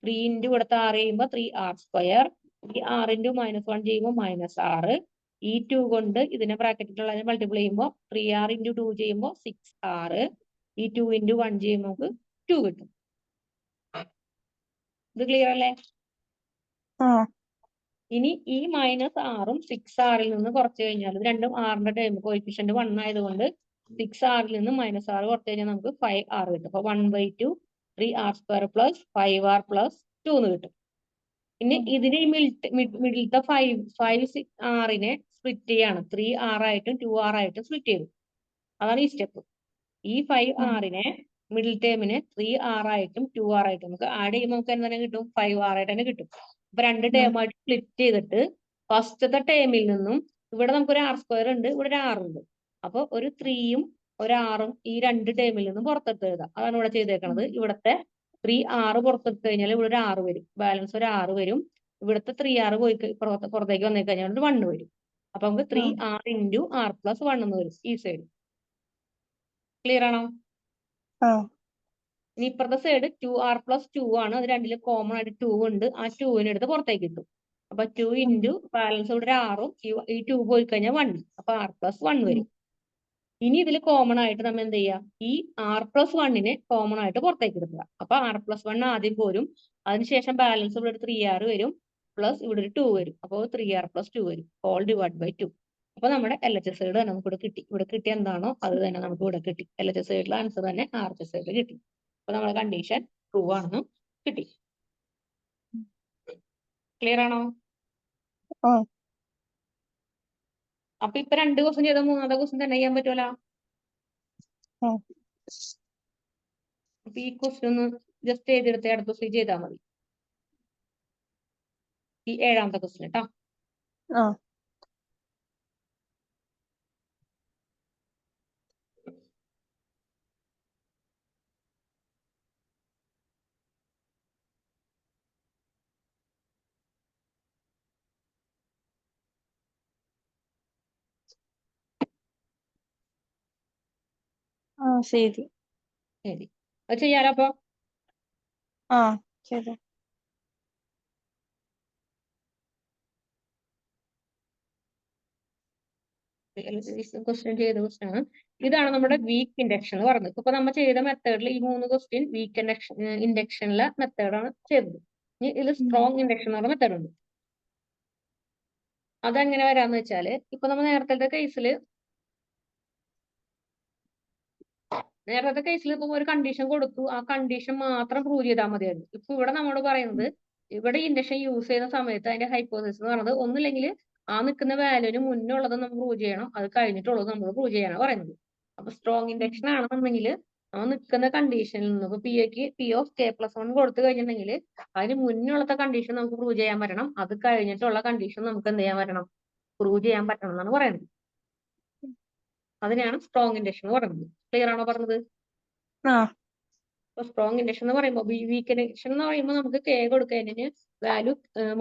3 × ഇവിടുത്തെ 6 ചെയ്യുമ്പോൾ 3r². ഈ 6 × -1 ചെയ്യുമ്പോൾ -6. ഈ 2 കൊണ്ട് ഇതിനെ ബ്രാക്കറ്റിലുള്ള മൾട്ടിപ്ലൈ ചെയ്യുമ്പോൾ 3r × 2 ചെയ്യുമ്പോൾ 6r. ഈ 2 × 1 ചെയ്യുമ്പോൾ നമുക്ക് 2 കിട്ടും. ഇത് ക്ലിയർ അല്ലേ? ഇനി ഈ -6ഉം 6r നിന്ന് കുറച്ച് കഴിഞ്ഞാൽ ഇത് രണ്ടും r-ന്റെ ടേം കോഎഫിഷ്യന്റ് 1 ആയതുകൊണ്ട് 6r നിന്ന് -6 കുറച്ച് കഴിഞ്ഞാൽ നമുക്ക് 5r കിട്ടും. അപ്പൊ 1/2 3r² + 5r + 2 എന്ന് കിട്ടും. പിന്നെ ഇതിന് മിഡിലത്തെ 5r-നെ സ്പ്ലിറ്റ് ചെയ്യാണ്. 3r ആയിട്ടും 2r ആയിട്ടും സ്പ്ലിറ്റ് ചെയ്തു. അതാണ് ഈ സ്റ്റെപ്പ്. ഈ 5r-നെ മിഡിൽ ടേമിനെ 3r ആയിട്ടും 2r ആയിട്ടും നമുക്ക് ആഡ് ചെയ്യുമ്പോൾ നമുക്ക് എന്ത് തന്നെ കിട്ടും? 5r ആയിട്ട് തന്നെ കിട്ടും. അപ്പൊ രണ്ട് ടേമായിട്ട് സ്പ്ലിറ്റ് ചെയ്തിട്ട് ഫസ്റ്റത്തെ ടേമിൽ നിന്നും ഇവിടെ നമുക്കൊരു r² ഉണ്ട്, ഇവിടെ ഒരു r ഉണ്ട്. അപ്പൊ ഒരു 3ഉം ഒരു r-ഉം ഈ രണ്ട് ടേമിൽ നിന്നും പുറത്തെടുത്ത് എഴുതാം. അതാണ് ഇവിടെ ചെയ്തേക്കുന്നത്. ഇവിടുത്തെ 3r പുറത്തെടുത്ത് കഴിഞ്ഞാൽ ഇവിടെ ഒരു r വരും, ബാലൻസ് ഒരു r വരും. ഇവിടുത്തെ 3r പോയി പുറത്തേക്ക് വന്നു കഴിഞ്ഞാൽ ഒരു 1 വരും. അപ്പൊ നമുക്ക് 3r × r + 1 എന്ന് വരും ഈ സൈഡ്. ക്ലിയർ ആണോ? ഇനി ഇപ്പുറത്തെ സൈഡ് 2r + 2 ആണ്. അത് രണ്ടിലും കോമൺ ആയിട്ട് 2 ഉണ്ട്. ആ 2നെ എടുത്ത് പുറത്തേക്ക് ഇട്ടു. അപ്പൊ 2 × ബാലൻസ് ഇവിടെ ഒരു r-ഉം ഈ 2 പോയി കഴിഞ്ഞാൽ 1. അപ്പൊ r + 1 വരും. ഇനി ഇതിൽ കോമൺ ആയിട്ട് നമ്മൾ എന്ത് ചെയ്യുക? ഈ r + 1നെ കോമൺ ആയിട്ട് പുറത്തേക്ക് എടുക്കുക. അപ്പൊ r + 1 ആദ്യം പോരും. അതിനുശേഷം ബാലൻസ് ഇവിടെ ഒരു 3r വരും, പ്ലസ് ഇവിടെ ഒരു 2 വരും. അപ്പോൾ 3r + 2 വരും, ഓൾ ഡിവൈഡ് ബൈ 2. അപ്പൊ നമ്മുടെ LHS സൈഡ് തന്നെ നമുക്ക് ഇവിടെ കിട്ടി. ഇവിടെ കിട്ടി എന്താണോ അത് തന്നെ നമുക്ക് ഇവിടെ കിട്ടി. LHS സൈഡിലെ ആൻസർ തന്നെ RHS സൈഡിൽ കിട്ടി. അപ്പൊ നമ്മുടെ കണ്ടീഷൻ ട്രൂ ആണെന്ന് കിട്ടി. ക്ലിയർ ആണോ? അപ്പൊ ഇപ്പൊ 2 ക്വസ്റ്റ്യൻ ചെയ്ത മൂന്നാമത്തെ ക്വസ്റ്റ്യൻ തന്നെ ചെയ്യാൻ പറ്റുമല്ലോ. അപ്പൊ ഈ ക്വസ്റ്റ്യൻ ഒന്ന് ജസ്റ്റ് ചെയ്തെടുത്ത് അടുത്ത ക്വസ്റ്റ്യൻ ചെയ്താൽ മതി. ഈ 7ാമത്തെ ക്വസ്റ്റ്യൻ കേട്ടോ. ശരി. ശരി, അത് ചെയ്യാലോ. അപ്പൊ ശരി. ക്വസ്റ്റ്യൻ ചെയ്ത ക്വസ്റ്റ്യൻ ആണ്. ഇതാണ് നമ്മുടെ വീക്ക് ഇൻഡക്ഷൻ എന്ന് പറയുന്നത്. ഇപ്പൊ നമ്മൾ ചെയ്ത മെത്തേഡിൽ ഈ 3 ക്വസ്റ്റ്യൻ വീക്ക് ഇൻഡക്ഷനിലെ മെത്തേഡാണ് ചെയ്തത്. ഇനി ഇതിൽ സ്ട്രോങ് ഇൻഡക്ഷൻ എന്ന് പറഞ്ഞ മെത്തേഡ് ഉണ്ട്. അതെങ്ങനെ വരാന്ന് വെച്ചാല് ഇപ്പൊ നമ്മൾ നേരത്തെ കേസിൽ ഇപ്പൊ ഒരു കണ്ടീഷൻ കൊടുത്തു, ആ കണ്ടീഷൻ മാത്രം പ്രൂവ് ചെയ്താൽ മതിയായിരുന്നു. ഇപ്പൊ ഇവിടെ നമ്മോട് പറയുന്നത് ഇവിടെ ഇൻഡക്ഷൻ യൂസ് ചെയ്യുന്ന സമയത്ത് അതിന്റെ ഹൈപ്പോതെസിസ് എന്ന് പറയുന്നത് ഒന്നില്ലെങ്കിൽ ആ നിൽക്കുന്ന വാല്യൂവിന് മുന്നേ ഉള്ളത് നമ്മൾ പ്രൂവ് ചെയ്യണം, അത് കഴിഞ്ഞിട്ടുള്ളത് നമ്മൾ പ്രൂവ് ചെയ്യാനാണ് പറയുന്നത്. അപ്പൊ സ്ട്രോങ് ഇൻഡക്ഷൻ ആണെന്നുണ്ടെങ്കിൽ നമ്മൾ നിൽക്കുന്ന കണ്ടീഷനിൽ നിന്ന് ഇപ്പൊ P(k+1) കൊടുത്തു കഴിഞ്ഞിട്ടുണ്ടെങ്കിൽ അതിന് മുന്നേ ഉള്ള കണ്ടീഷൻ നമുക്ക് പ്രൂവ് ചെയ്യാൻ പറ്റണം, അത് കഴിഞ്ഞിട്ടുള്ള കണ്ടീഷൻ നമുക്ക് എന്ത് ചെയ്യാൻ പറ്റണം? പ്രൂവ് ചെയ്യാൻ പറ്റണം എന്നാണ് പറയുന്നത്. അതിനെയാണ് സ്ട്രോങ് ഇൻഡക്ഷൻ എന്ന് പറയുന്നത്. ക്ലിയർ ആണോ പറഞ്ഞത്? സ്ട്രോങ് ഇൻഡക്ഷൻ എന്ന് പറയുമ്പോൾ വീക്ക് ഇൻഡക്ഷൻ എന്ന് പറയുമ്പോൾ നമുക്ക് k കൊടുക്കുന്നതിന് വാല്യൂ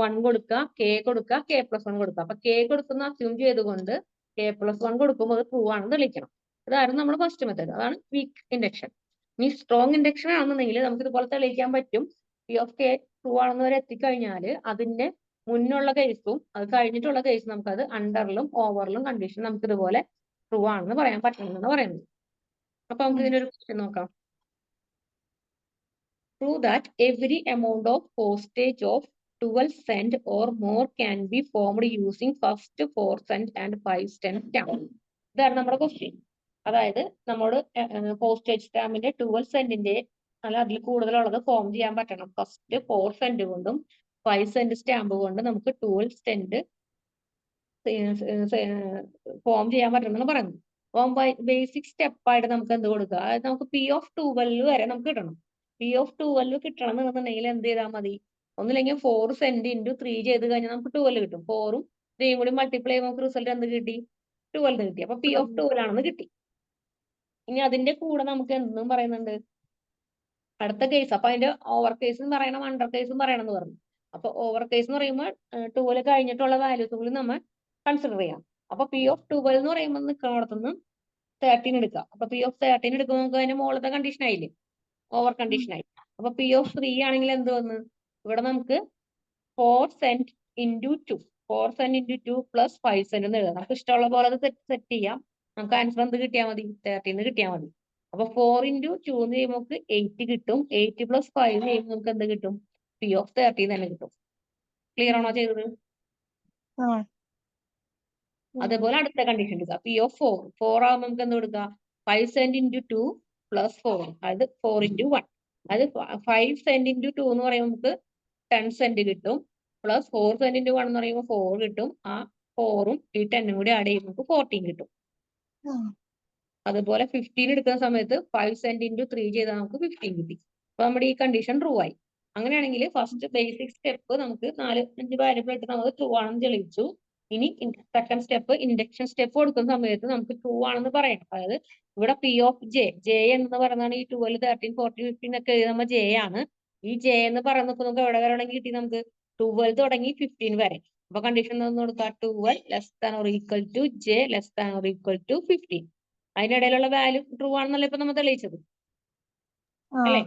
1 കൊടുക്കുക, k കൊടുക്കുക, k+1 കൊടുക്കുക. അപ്പൊ k കൊടുക്കുന്ന അസ്യൂം ചെയ്തുകൊണ്ട് k+1 കൊടുക്കുമ്പോൾ അത് ട്രൂ ആണെന്ന് തെളിയിക്കണം. അതായിരുന്നു നമ്മുടെ ഫസ്റ്റ് മെത്തേഡ്. അതാണ് വീക്ക് ഇൻഡക്ഷൻ. ഇനി സ്ട്രോങ് ഇൻഡക്ഷൻ ആണെന്നുണ്ടെങ്കിൽ നമുക്ക് ഇതുപോലെ തെളിയിക്കാൻ പറ്റും. P(k) ട്രൂ ആണെന്ന് വരെ എത്തിക്കഴിഞ്ഞാൽ അതിന്റെ മുന്നുള്ള കേസും അത് കഴിഞ്ഞിട്ടുള്ള കേസും നമുക്കത് അണ്ടറിലും ഓവറിലും കണ്ടീഷൻ നമുക്ക് ഇതുപോലെ ട്രൂ ആണെന്ന് പറയാൻ പറ്റണമെന്നാണ് പറയുന്നത്. അപ്പൊ നമുക്ക് ഇതിനൊരു ക്വസ്റ്റ്യൻ നോക്കാം. Prove that every amount of postage of 12 cent or more can be formed using first 4 cent and 5 cent stamp. ഇതാണ് നമ്മുടെ ക്വസ്റ്റ്യൻ. അതായത് നമ്മോട് പോസ്റ്റേജ് സ്റ്റാമ്പിന്റെ 12 സെന്റിന്റെ അല്ല അതിൽ കൂടുതലുള്ളത് ഫോം ചെയ്യാൻ പറ്റണം. ഫസ്റ്റ് 4 സെന്റ് കൊണ്ടും 5 സെന്റ് സ്റ്റാമ്പ് കൊണ്ട് നമുക്ക് 12 സെന്റ് ഫോം ചെയ്യാൻ പറ്റണമെന്ന് പറയുന്നത്. അപ്പം ബേസിക് സ്റ്റെപ്പായിട്ട് നമുക്ക് എന്ത് കൊടുക്കുക, അതായത് നമുക്ക് പി ഓഫ് 12 വരെ നമുക്ക് കിട്ടണം. പി ഓഫ് 12 കിട്ടണം എന്നുണ്ടെങ്കിൽ എന്ത് ചെയ്താൽ മതി, ഒന്നില്ലെങ്കിൽ 4 സെന്റ് ഇൻറ്റു 3 ചെയ്ത് കഴിഞ്ഞാൽ നമുക്ക് 12 കിട്ടും. 4ഉം 3യും കൂടി മൾട്ടിപ്ലൈ ചെയ്യുമ്പോൾ നമുക്ക് റിസൾട്ട് എന്ത് കിട്ടി, 12 കിട്ടി. അപ്പൊ പി ഓഫ് 12 ആണെന്ന് കിട്ടി. ഇനി അതിന്റെ കൂടെ നമുക്ക് എന്തെന്നും പറയുന്നുണ്ട്, അടുത്ത കേസ്. അപ്പൊ അതിന്റെ ഓവർ കേസും പറയണം അണ്ടർ കേസും പറയണം എന്ന് പറഞ്ഞു. അപ്പൊ ഓവർ കേസ് എന്ന് പറയുമ്പോൾ 12 കഴിഞ്ഞിട്ടുള്ള വാല്യൂസ് കൂടി നമ്മൾ കൺസിഡർ ചെയ്യാം. അപ്പൊ പി ഓഫ് 12 എന്ന് പറയുമ്പോൾ നിൽക്കുന്നിടത്തുനിന്ന് 13 എടുക്കാം. അപ്പൊ പി ഓഫ് 13 എടുക്കുമ്പോൾ നമുക്ക് അതിന്റെ മുകളിലത്തെ കണ്ടീഷൻ ആയില്ലേ, ഓവർ കണ്ടീഷൻ ആയി. അപ്പൊ പി ഓഫ് 3 ആണെങ്കിൽ എന്ത് വന്ന്, ഇവിടെ നമുക്ക് 4 saint into 2 4 saint into 2 plus 5 saint എന്ന് എഴുതാം. നമുക്ക് ഇഷ്ടമുള്ള പോലെ അത് സെറ്റ് ചെയ്യാം. നമുക്ക് ആൻസർ എന്ത് കിട്ടിയാൽ മതി, 13 കിട്ടിയാൽ മതി. അപ്പൊ 4 ഇൻറ്റു 2 എന്ന് ചെയ്യുമ്പോൾ നമുക്ക് 8 കിട്ടും. 8 പ്ലസ് 5 ചെയ്യുമ്പോൾ നമുക്ക് എന്ത് കിട്ടും, പി ഓഫ് 13 തന്നെ കിട്ടും. ക്ലിയർ ആണോ ചെയ്തത്? അതേപോലെ അടുത്ത കണ്ടീഷൻ എടുക്കുക, പി ഓഫ് 4 ആകുമ്പോൾ നമുക്ക് എന്ത് കൊടുക്കുക, 5 സെന്റ് ഇൻറ്റു 2 പ്ലസ് 4, അതായത് 4 ഇൻറ്റു 1. അതായത് 5 സെന്റ് ഇൻറ്റു 2 എന്ന് പറയുമ്പോൾ നമുക്ക് 10 സെന്റ് കിട്ടും. പ്ലസ് 4 സെന്റ് ഇൻറ്റു 1 എന്ന് പറയുമ്പോൾ 4 കിട്ടും. ആ 4ഉം ഈ 10ഉം കൂടി ആഡ് ചെയ്യുമ്പോൾ നമുക്ക് 14 കിട്ടും. അതുപോലെ 15 എടുക്കുന്ന സമയത്ത് 5 സെന്റ് ഇൻറ്റു 3 ചെയ്താൽ നമുക്ക് 15 കിട്ടി. അപ്പൊ നമ്മുടെ ഈ കണ്ടീഷൻ ട്രൂ ആയി. അങ്ങനെയാണെങ്കിൽ ഫസ്റ്റ് ബേസിക് സ്റ്റെപ്പ് നമുക്ക് 4-5 വാല്യൂബിൾ ഇട്ട് നമുക്ക് ട്രൂ ആണെന്ന് തെളിയിച്ചു. ഇനി സെക്കൻഡ് സ്റ്റെപ്പ് ഇൻഡക്ഷൻ സ്റ്റെപ്പ് കൊടുക്കുന്ന സമയത്ത് നമുക്ക് ട്രൂ ആണെന്ന് പറയണം. അതായത് ഇവിടെ പി ഓഫ് ജെ എന്ന് പറയുന്നതാണ് ഈ 12, 13, 14, 15 ഒക്കെ എഴുതുമ്പോൾ ജെ ആണ്. ഈ ജെ എന്ന് പറയുന്നപ്പോൾ നമുക്ക് എവിടെ വരെ കിട്ടി, നമുക്ക് 12 തുടങ്ങി 15 വരെ. അപ്പൊ കണ്ടീഷൻ ഒന്ന് കൊടുക്കുക, 12 less than or equal to J less than or equal to 15. അതിനിടയിലുള്ള വാല്യൂ ട്രൂ ആണെന്നല്ല ഇപ്പൊ നമ്മൾ തെളിയിച്ചത് അല്ലേ,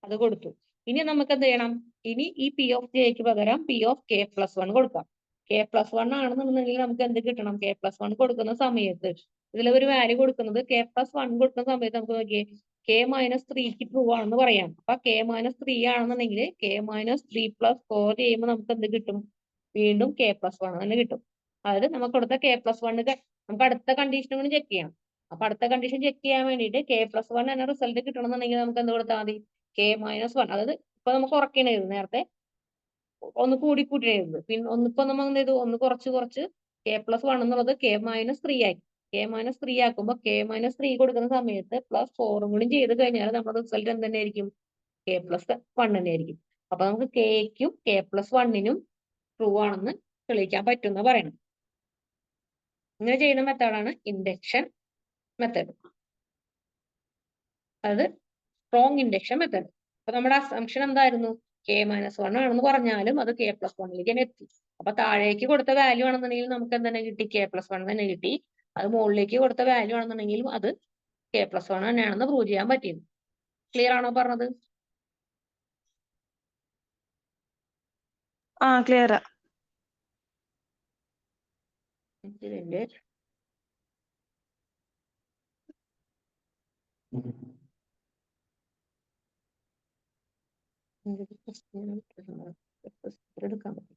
അത് കൊടുത്തു. ഇനി നമുക്ക് എന്ത് ചെയ്യണം, ഇനി ഈ പി ഓഫ് ജെക്ക് പകരം പി ഓഫ് കെ പ്ലസ് 1 കൊടുക്കാം. കെ പ്ലസ് 1 ആണെന്നുണ്ടെങ്കിൽ നമുക്ക് എന്ത് കിട്ടണം, കെ പ്ലസ് 1 കൊടുക്കുന്ന സമയത്ത് ഇതിൽ ഒരു വാല്യൂ കൊടുക്കുന്നത് കെ പ്ലസ് 1 കൊടുക്കുന്ന സമയത്ത് നമുക്ക് നോക്കിയേ കെ മൈനസ് 3ക്ക് ട്രൂ ആണെന്ന് പറയാം. അപ്പൊ കെ മൈനസ് 3 ആണെന്നുണ്ടെങ്കിൽ കെ മൈനസ് 3 പ്ലസ് 4 ചെയ്യുമ്പോൾ നമുക്ക് എന്ത് കിട്ടും, വീണ്ടും കെ പ്ലസ് 1 തന്നെ കിട്ടും. അതായത് നമുക്ക് കൊടുത്ത കെ പ്ലസ് 1 നമുക്ക് അടുത്ത കണ്ടീഷനും കൂടി ചെക്ക് ചെയ്യാം. അപ്പൊ അടുത്ത കണ്ടീഷൻ ചെക്ക് ചെയ്യാൻ വേണ്ടിയിട്ട് കെ പ്ലസ് 1 എന്ന റിസൾട്ട് കിട്ടണമെന്നുണ്ടെങ്കിൽ നമുക്ക് എന്ത് കൊടുത്താൽ മതി, കെ മൈനസ് 1. അതായത് ഇപ്പൊ നമുക്ക് ഉറക്കണായിരുന്നു, നേരത്തെ ഒന്ന് കൂടി കൂട്ടിയായിരുന്നു. പിന്നെ ഒന്നിപ്പോ നമ്മൾ എന്ത് ചെയ്തു, ഒന്ന് കുറച്ച് കെ പ്ലസ് 1 എന്നുള്ളത് കെ മൈനസ് 3 ആക്കി. കെ മൈനസ് 3 ആക്കുമ്പോൾ കെ മൈനസ് 3 കൊടുക്കുന്ന സമയത്ത് പ്ലസ് 4ഉം കൂടി ചെയ്ത് കഴിഞ്ഞാൽ നമ്മുടെ റിസൾട്ട് എന്ത് തന്നെ ആയിരിക്കും, കെ പ്ലസ് 1 തന്നെ ആയിരിക്കും. അപ്പൊ നമുക്ക് കെക്കും കെ പ്ലസ് 1നും ട്രൂ ആണെന്ന് തെളിയിക്കാൻ പറ്റും എന്ന് പറയണം. ഇങ്ങനെ ചെയ്യുന്ന മെത്തേഡാണ് ഇൻഡക്ഷൻ മെത്തേഡ്, അത് സ്ട്രോങ് ഇൻഡക്ഷൻ മെത്തേഡ്. അപ്പൊ നമ്മുടെ അസംഷൻ എന്തായിരുന്നു, കെ മൈനസ് 1 ആണെന്ന് പറഞ്ഞാലും അത് കെ പ്ലസ് 1ലേക്ക് തന്നെ എത്തി. അപ്പൊ താഴേക്ക് കൊടുത്ത വാല്യൂ ആണെന്നുണ്ടെങ്കിൽ നമുക്ക് എന്ത് തന്നെ കിട്ടി, കെ പ്ലസ് 1 തന്നെ കിട്ടി. അത് മുകളിലേക്ക് കൊടുത്ത വാല്യൂ ആണെന്നുണ്ടെങ്കിലും അത് കെ പ്ലസ് 1 തന്നെയാണെന്ന് പ്രൂവ് ചെയ്യാൻ പറ്റിയത്. ക്ലിയർ ആണോ പറഞ്ഞത്? ക്ലിയർ. ഇതിന്റെ എടുക്കാൻ പറ്റും.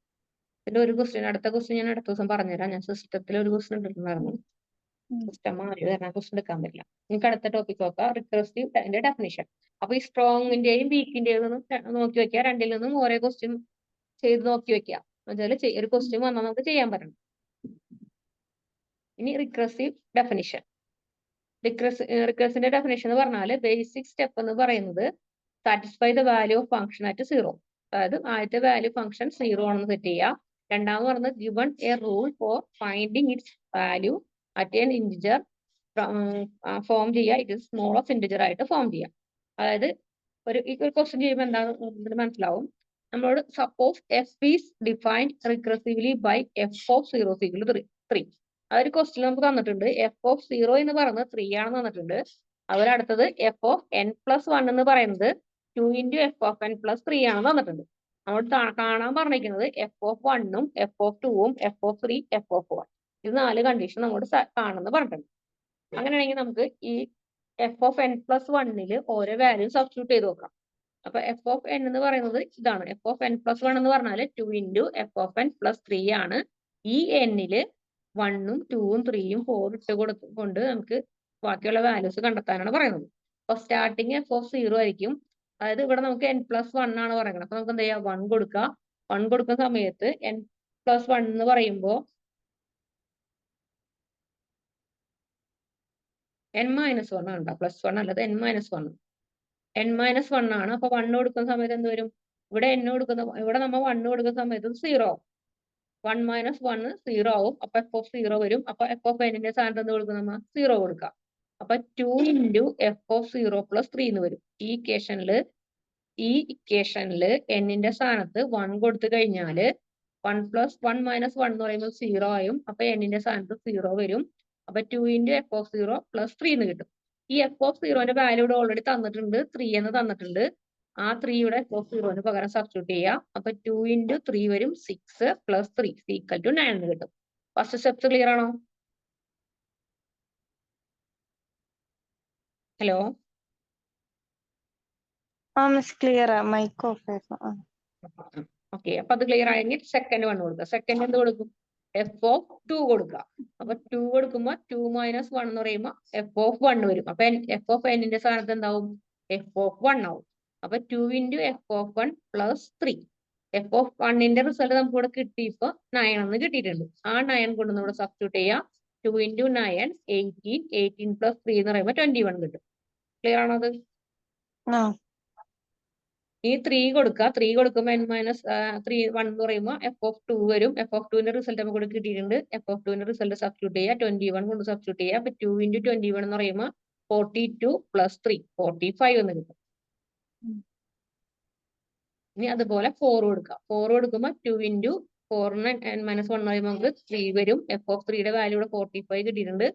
ഇതിന്റെ ഒരു ക്വസ്റ്റ്യൻ, അടുത്ത ക്വസ്റ്റ്യൻ ഞാൻ അടുത്ത ദിവസം പറഞ്ഞുതരാം. ഞാൻ സിസ്റ്റത്തിൽ ഒരു ക്വസ്റ്റ്യൻ എടുക്കുന്നുണ്ടായിരുന്നു, സിസ്റ്റം മാറി കാരണം ക്വസ്റ്റ്യൻ എടുക്കാൻ പറ്റില്ല. നിങ്ങൾക്ക് അടുത്ത ടോപ്പിക് നോക്കാം, റിക്കർസീവ് അതിന്റെ ഡെഫിനിഷൻ. അപ്പൊ ഈ സ്ട്രോങ്ങിന്റെയും വീക്കിന്റെയും നോക്കി വെക്കുക, രണ്ടിൽ നിന്നും ഓരോ ക്വസ്റ്റ്യൻ ചെയ്ത് നോക്കി വെക്കുക. എന്നുവെച്ചാൽ ഒരു ക്വസ്റ്റ്യൻ വന്നാൽ നമുക്ക് ചെയ്യാൻ പറ്റണം. ഇനി റിക്കർസീവ് ഡെഫിനിഷൻ. റിക്കർസിന്റെ ഡെഫിനിഷൻ എന്ന് പറഞ്ഞാൽ ബേസിക് സ്റ്റെപ്പ് എന്ന് പറയുന്നത് satisfy the value of function at 0. അതായത് ആദ്യത്തെ വാല്യൂ ഫംഗ്ഷൻ 0 ആണെന്ന് സെറ്റ് ചെയ്യുക. രണ്ടാമത് പറഞ്ഞത് given a rule for finding its value at an integer form ചെയ്യുക, ഇത് സ്മോൾ ഓഫ് ഇന്റിജർ ആയിട്ട് ഫോം ചെയ്യുക. അതായത് ഒരു ക്വസ്റ്റ്യൻ ചെയ്യുമ്പോൾ എന്താണെന്ന് മനസ്സിലാവും. നമ്മളോട് suppose F is defined recursively by F of 0 3. അതൊരു ക്വസ്റ്റ്യൻ നമുക്ക് തന്നിട്ടുണ്ട്. എഫ് ഓഫ് 0 എന്ന് പറയുന്നത് 3 ആണെന്ന് തന്നിട്ടുണ്ട്. അതുപോലെ അടുത്തത് എഫ് ഓഫ് n+1 എന്ന് പറയുന്നത് 2 ഇൻറ്റു എഫ് ഓഫ് n+3 ആണെന്ന് തന്നിട്ടുണ്ട്. നമ്മൾ കാണാൻ പറഞ്ഞിരിക്കുന്നത് f(1)ഉം f(2)ഉം f(3), f(4). ഇത് 4 കണ്ടീഷൻ നമ്മോട് കാണുന്നു പറഞ്ഞിട്ടുണ്ട്. അങ്ങനെയാണെങ്കിൽ നമുക്ക് ഈ fn+1 ഓരോ വാല്യൂ സബ്സ്റ്റിറ്റ്യൂട്ട് ചെയ്ത് നോക്കാം. അപ്പൊ fn എന്ന് പറയുന്നത് ഇതാണ്. fn+1 എന്ന് പറഞ്ഞാൽ 2 × fn+3 ആണ്. ഈ n-ല് 1ഉം 2ഉം 3ഉം 4 ഇട്ട് കൊടുത്തുകൊണ്ട് നമുക്ക് ബാക്കിയുള്ള വാല്യൂസ് കണ്ടെത്താനാണ് പറയുന്നത്. അപ്പൊ സ്റ്റാർട്ടിങ് f(0) ആയിരിക്കും. അതായത് ഇവിടെ നമുക്ക് n+1 ആണ് പറയുന്നത്. അപ്പൊ നമുക്ക് എന്ത് ചെയ്യാം, 1 കൊടുക്കുക. 1 കൊടുക്കുന്ന സമയത്ത് n+1 എന്ന് പറയുമ്പോൾ n-1 ആണ്, +1 അല്ലത് n-1. n-1 ആണ്. അപ്പൊ 1 കൊടുക്കുന്ന സമയത്ത് എന്ത് വരും, ഇവിടെ നമ്മൾ 1 കൊടുക്കുന്ന സമയത്ത് 0 ആവും. 1 - 1 0 ആവും. അപ്പൊ f(0) വരും. അപ്പൊ fn-ന്റെ സ്ഥാനത്ത് എന്ത് കൊടുക്കും, നമ്മൾ 0 കൊടുക്കാം. അപ്പൊ 2 × f(0+3) എന്ന് വരും. ഈ ഇക്വേഷനില് n-ന്റെ സ്ഥാനത്ത് 1 കൊടുത്തു കഴിഞ്ഞാല് 1 + 1 - 1 എന്ന് പറയുമ്പോൾ 0 ആയും. അപ്പൊ n-ന്റെ സ്ഥാനത്ത് 0 വരും. അപ്പൊ 2 × f(0+3) എന്ന് കിട്ടും. ഈ f(0)ന്റെ വാല്യൂ ഇവിടെ ഓൾറെഡി തന്നിട്ടുണ്ട്, 3 എന്ന് തന്നിട്ടുണ്ട്. ആ 3 യുടെ f(0)ന് പകരം സബ്സ്റ്റിറ്റ്യൂട്ട് ചെയ്യാം. അപ്പൊ 2 × 3 വരും, 6 + 3 = 9 എന്ന് കിട്ടും. ഫസ്റ്റ് സ്റ്റെപ്സ് ക്ലിയർ ആണോ? Hello, miss clear mic off ആയിരുന്നു. ഓക്കെ. അപ്പൊ അത് ക്ലിയർ ആയെങ്കിൽ സെക്കൻഡ് 1 കൊടുക്കുക. സെക്കൻഡ് എന്ത് കൊടുക്കും, f(2) കൊടുക്കുക. അപ്പൊ 2 കൊടുക്കുമ്പോ 2 - 1 എന്ന് പറയുമ്പോ f(1) വരും. അപ്പൊ f(n)ന്റെ സ്ഥാനത്ത് എന്താവും, f(1) ആവും. അപ്പൊ 2 × f(1+3). f(1)ന്റെ റിസൾട്ട് നമുക്ക് ഇവിടെ കിട്ടിയപ്പോ 9 എന്ന് കിട്ടിയിട്ടുണ്ട്. ആ 9 കൊണ്ട് ഇവിടെ സബ്സ്റ്റിറ്റ്യൂട്ട് ചെയ്യാം. 2 × 9 18, 18 + 3 എന്ന് പറയുമ്പോൾ 21 കിട്ടും. ക്ലിയർ ആണോ അത്? ഈ 3 കൊടുക്കുക. 3 കൊടുക്കുമ്പോൾ n-3 1 എന്ന് പറയുമ്പോൾ f(2) വരും. f(2)ന്റെ റിസൾട്ട് നമുക്ക് ഇവിടെ കിട്ടിയിട്ടുണ്ട്. f(2)ന്റെ റിസൾട്ട് സബ്സ്റ്റിറ്റ്യൂട്ട് ചെയ്യുക. 21 കൊണ്ട് സബ്സ്റ്റിറ്റ്യൂട്ട് ചെയ്യുക. അപ്പൊ 2 × 21 എന്ന് പറയുമ്പോൾ 42 + 3 45 എന്ന് കിട്ടും. ഇനി അതുപോലെ 4 കൊടുക്കുക. 4 കൊടുക്കുമ്പോൾ 2 × 4 n-1 എന്ന് പറയുമ്പോൾ നമുക്ക് 3 വരും. f(3)യുടെ വാല്യൂ ഇവിടെ 45 കിട്ടിയിട്ടുണ്ട്.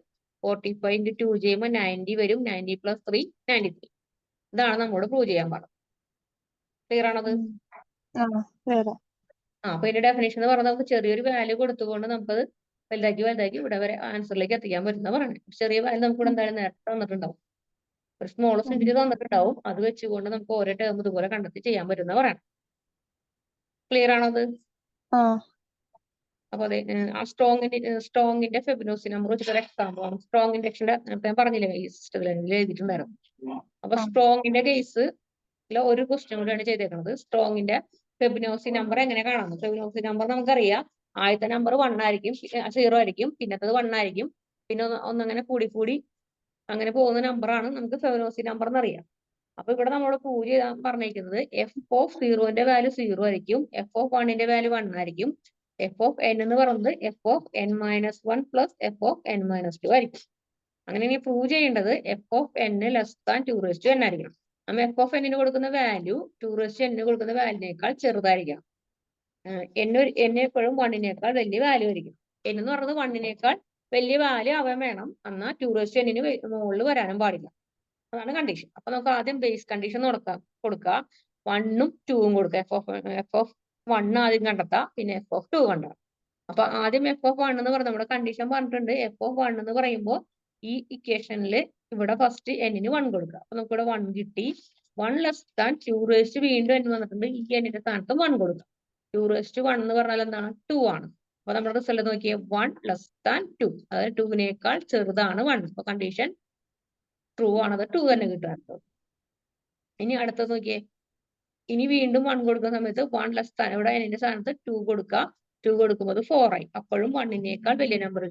45 × 2 ചെയ്യുമ്പോൾ 90 വരും. 90 + 3 93. ഇതാണ് നമ്മോട് പ്രൂവ് ചെയ്യാൻ പാടുള്ളത്. ക്ലിയർ ആണത്? അപ്പൊ ഇതിന്റെ ഡെഫിനേഷൻ എന്ന് പറഞ്ഞാൽ നമുക്ക് ചെറിയൊരു വാല്യൂ കൊടുത്തുകൊണ്ട് നമുക്കത് വലുതാക്കി ഇവിടെ വരെ ആൻസറിലേക്ക് എത്തിക്കാൻ പറ്റുന്ന പറയുന്നത്. ചെറിയ വാല്യൂ നമുക്ക് ഇവിടെ എന്തായാലും നേരത്തെ തന്നിട്ടുണ്ടാവും. ഒരു സ്മോളസ്റ്റ് ഇൻഡിജർ തന്നിട്ടുണ്ടാവും. അത് വെച്ചുകൊണ്ട് നമുക്ക് ഓരോ ടേം ഇതുപോലെ കണ്ടെത്തി ചെയ്യാൻ പറ്റുന്ന പറയണം. ക്ലിയർ ആണത്? അപ്പൊ അതെ, ആ സ്ട്രോങ്ങിന്റെ ഫെബിനോസി നമ്പർ വെച്ചിട്ട് ഒരു എക്സാമ്പിൾ ആണ്. സ്ട്രോങ് ഇൻഡക്ഷന്റെ ഞാൻ പറഞ്ഞില്ലേ, ഈ സിസ്റ്റത്തിൽ എഴുതിയിട്ടുണ്ടായിരുന്നു. അപ്പൊ സ്ട്രോങ്ങിന്റെ കേസ് ഒരു ക്വസ്റ്റ്യൻ കൂടിയാണ് ചെയ്തേക്കുന്നത്. സ്ട്രോങ്ങിന്റെ ഫെബിനോസി നമ്പർ എങ്ങനെ കാണാം? ഫെബിനോസി നമ്പർ നമുക്കറിയാം. ആദ്യത്തെ നമ്പർ 1 ആയിരിക്കും, 0 ആയിരിക്കും, പിന്നത്തത് 1 ആയിരിക്കും, പിന്നെ ഒന്നങ്ങനെ കൂടി അങ്ങനെ പോകുന്ന നമ്പറാണ് നമുക്ക് ഫെബിനോസി നമ്പർ എന്നറിയാം. അപ്പൊ ഇവിടെ നമ്മൾ പ്രൂവ് ചെയ്യാൻ പറഞ്ഞിരിക്കുന്നത് f(0)ന്റെ വാല്യൂ 0 ആയിരിക്കും, f(1)ന്റെ വാല്യൂ 1 ആയിരിക്കും, f(n) എന്ന് പറയുന്നത് fn-1 + fn-2 ആയിരിക്കും. അങ്ങനെ ഇനി പ്രൂവ് ചെയ്യേണ്ടത് fn < 2n ആയിരിക്കണം. നമ്മൾ f(n)ന് കൊടുക്കുന്ന വാല്യൂ 2n കൊടുക്കുന്ന വാല്യൂനേക്കാൾ ചെറുതായിരിക്കണം. n എപ്പോഴും 1-നേക്കാൾ വലിയ വാല്യൂ ആയിരിക്കും. n എന്ന് പറയുന്നത് 1-നേക്കാൾ വലിയ വാല്യൂ ആവാൻ വേണം. എന്നാൽ 2n-ന് മുകളിൽ വരാനും പാടില്ല. അതാണ് കണ്ടീഷൻ. അപ്പൊ നമുക്ക് ആദ്യം ബേസ് കണ്ടീഷൻ കൊടുക്കുക. 1ഉം 2ഉം കൊടുക്കുക. f(1) ആദ്യം കണ്ടെത്താം, പിന്നെ f(2) കണ്ടെത്താം. അപ്പൊ ആദ്യം f(1) എന്ന് പറഞ്ഞ നമ്മുടെ കണ്ടീഷൻ പറഞ്ഞിട്ടുണ്ട്. f(1) എന്ന് പറയുമ്പോൾ ഈ ഇക്വേഷനിൽ ഇവിടെ ഫസ്റ്റ് n-ന് 1 കൊടുക്കുക. അപ്പൊ നമുക്ക് ഇവിടെ 1 കിട്ടി. 1 < 2 വീണ്ടും n വന്നിട്ടുണ്ട്. ഈ n-ന്റെ സ്ഥാനത്ത് 1 കൊടുക്കുക. 2 എന്ന് പറഞ്ഞാൽ എന്താണ്? 2 ആണ്. അപ്പൊ നമ്മുടെ റിസൾട്ട് നോക്കിയേ, 1 < 2. അതായത് 2-നേക്കാൾ ചെറുതാണ് 1. അപ്പൊ കണ്ടീഷൻ ട്രൂ ആണത്, 2 തന്നെ കിട്ടുക. ഇനി അടുത്തത് നോക്കിയേ, ഇനി വീണ്ടും 1 കൊടുക്കുന്ന സമയത്ത് 1 <, ഇവിടെ n-ന്റെ സ്ഥാനത്ത് 2 കൊടുക്കുക. 2 കൊടുക്കുമ്പോൾ 4 ആയി. അപ്പോഴും 1-നേക്കാൾ വലിയ നമ്പർ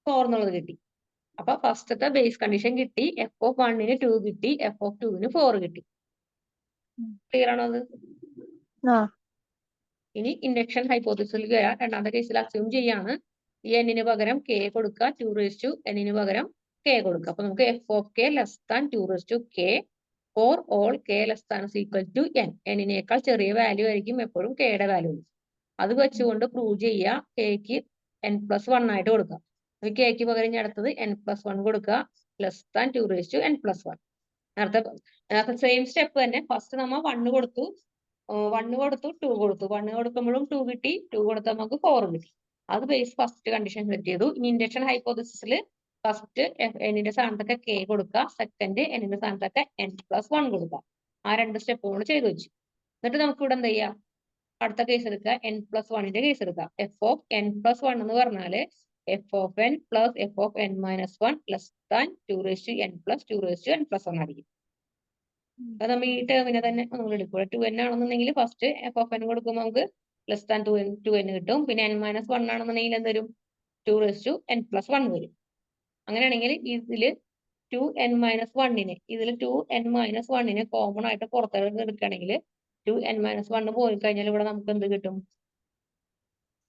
4 എന്നുള്ളത് കിട്ടി. അപ്പൊ ഫസ്റ്റത്തെ ബേസ് കണ്ടീഷൻ കിട്ടി. f(1)ന് 2 കിട്ടി, f(2)ന് 4 കിട്ടി. ക്ലിയർ ആണോ അത്? ഇനി ഇൻഡക്ഷൻ ഹൈപ്പോത്തിസിസിലേക്ക് വരാം. രണ്ടാമത്തെ കേസിൽ അസ്യൂം ചെയ്യാണ് ഈ n-ന് പകരം k കൊടുക്കുക, 2n-ന് പകരം k കൊടുക്കുക. അപ്പൊ നമുക്ക് f(k) < 2k for all k < n. n-നേക്കാൾ ചെറിയ വാല്യൂ ആയിരിക്കും എപ്പോഴും k യുടെ വാല്യൂ. അത് വെച്ചുകൊണ്ട് പ്രൂവ് ചെയ്യുക. k-ക്ക് n+1 ആയിട്ട് കൊടുക്കുക. k-ക്ക് പകരം അടുത്തത് n+1 കൊടുക്കുക, < 2n+1. നേരത്തെ സെയിം സ്റ്റെപ്പ് തന്നെ. ഫസ്റ്റ് നമ്മൾ 1 കൊടുത്തു, 2 കൊടുത്തു. 1 കൊടുക്കുമ്പോഴും 2 കിട്ടി, 2 കൊടുത്താൽ നമുക്ക് 4 കിട്ടി. അത് ബേസ് ഫസ്റ്റ് കണ്ടീഷൻ സെറ്റ് ചെയ്തു. ഇനി ഇൻഡക്ഷൻ ഹൈപ്പോത്തസിസിൽ ഫസ്റ്റ് എന്നിന്റെ സ്ഥാനത്തൊക്കെ k കൊടുക്കുക, സെക്കൻഡ് എന്നിന്റെ സ്ഥാനത്തൊക്കെ n+1 കൊടുക്കുക. ആ 2 സ്റ്റെപ്പുകൾ ചെയ്തു വെച്ചു. എന്നിട്ട് നമുക്ക് ഇവിടെ എന്ത് ചെയ്യാം, അടുത്ത കേസ് എടുക്കുക, n+1ന്റെ കേസ് എടുക്കുക. f(n+1) എന്ന് പറഞ്ഞാല് f(n plus f(n-1) less than 2n+2n+1 ആയിരിക്കും. അത് നമ്മൾ ഈ ടേമിനെ തന്നെ നമ്മൾ എടുക്കുക. 2n ആണെന്നുണ്ടെങ്കിൽ ഫസ്റ്റ് f(n) കൊടുക്കുമ്പോൾ നമുക്ക് less than 2n കിട്ടും. പിന്നെ n-1 ആണെന്നുണ്ടെങ്കിൽ എന്ത് വരും, 2n+1 വരും. അങ്ങനെയാണെങ്കിൽ ഇതില് 2n-1നെ കോമൺ ആയിട്ട് പുറത്തേക്ക് എടുക്കുകയാണെങ്കിൽ 2n-1 പോയി കഴിഞ്ഞാൽ ഇവിടെ നമുക്ക് എന്ത് കിട്ടും,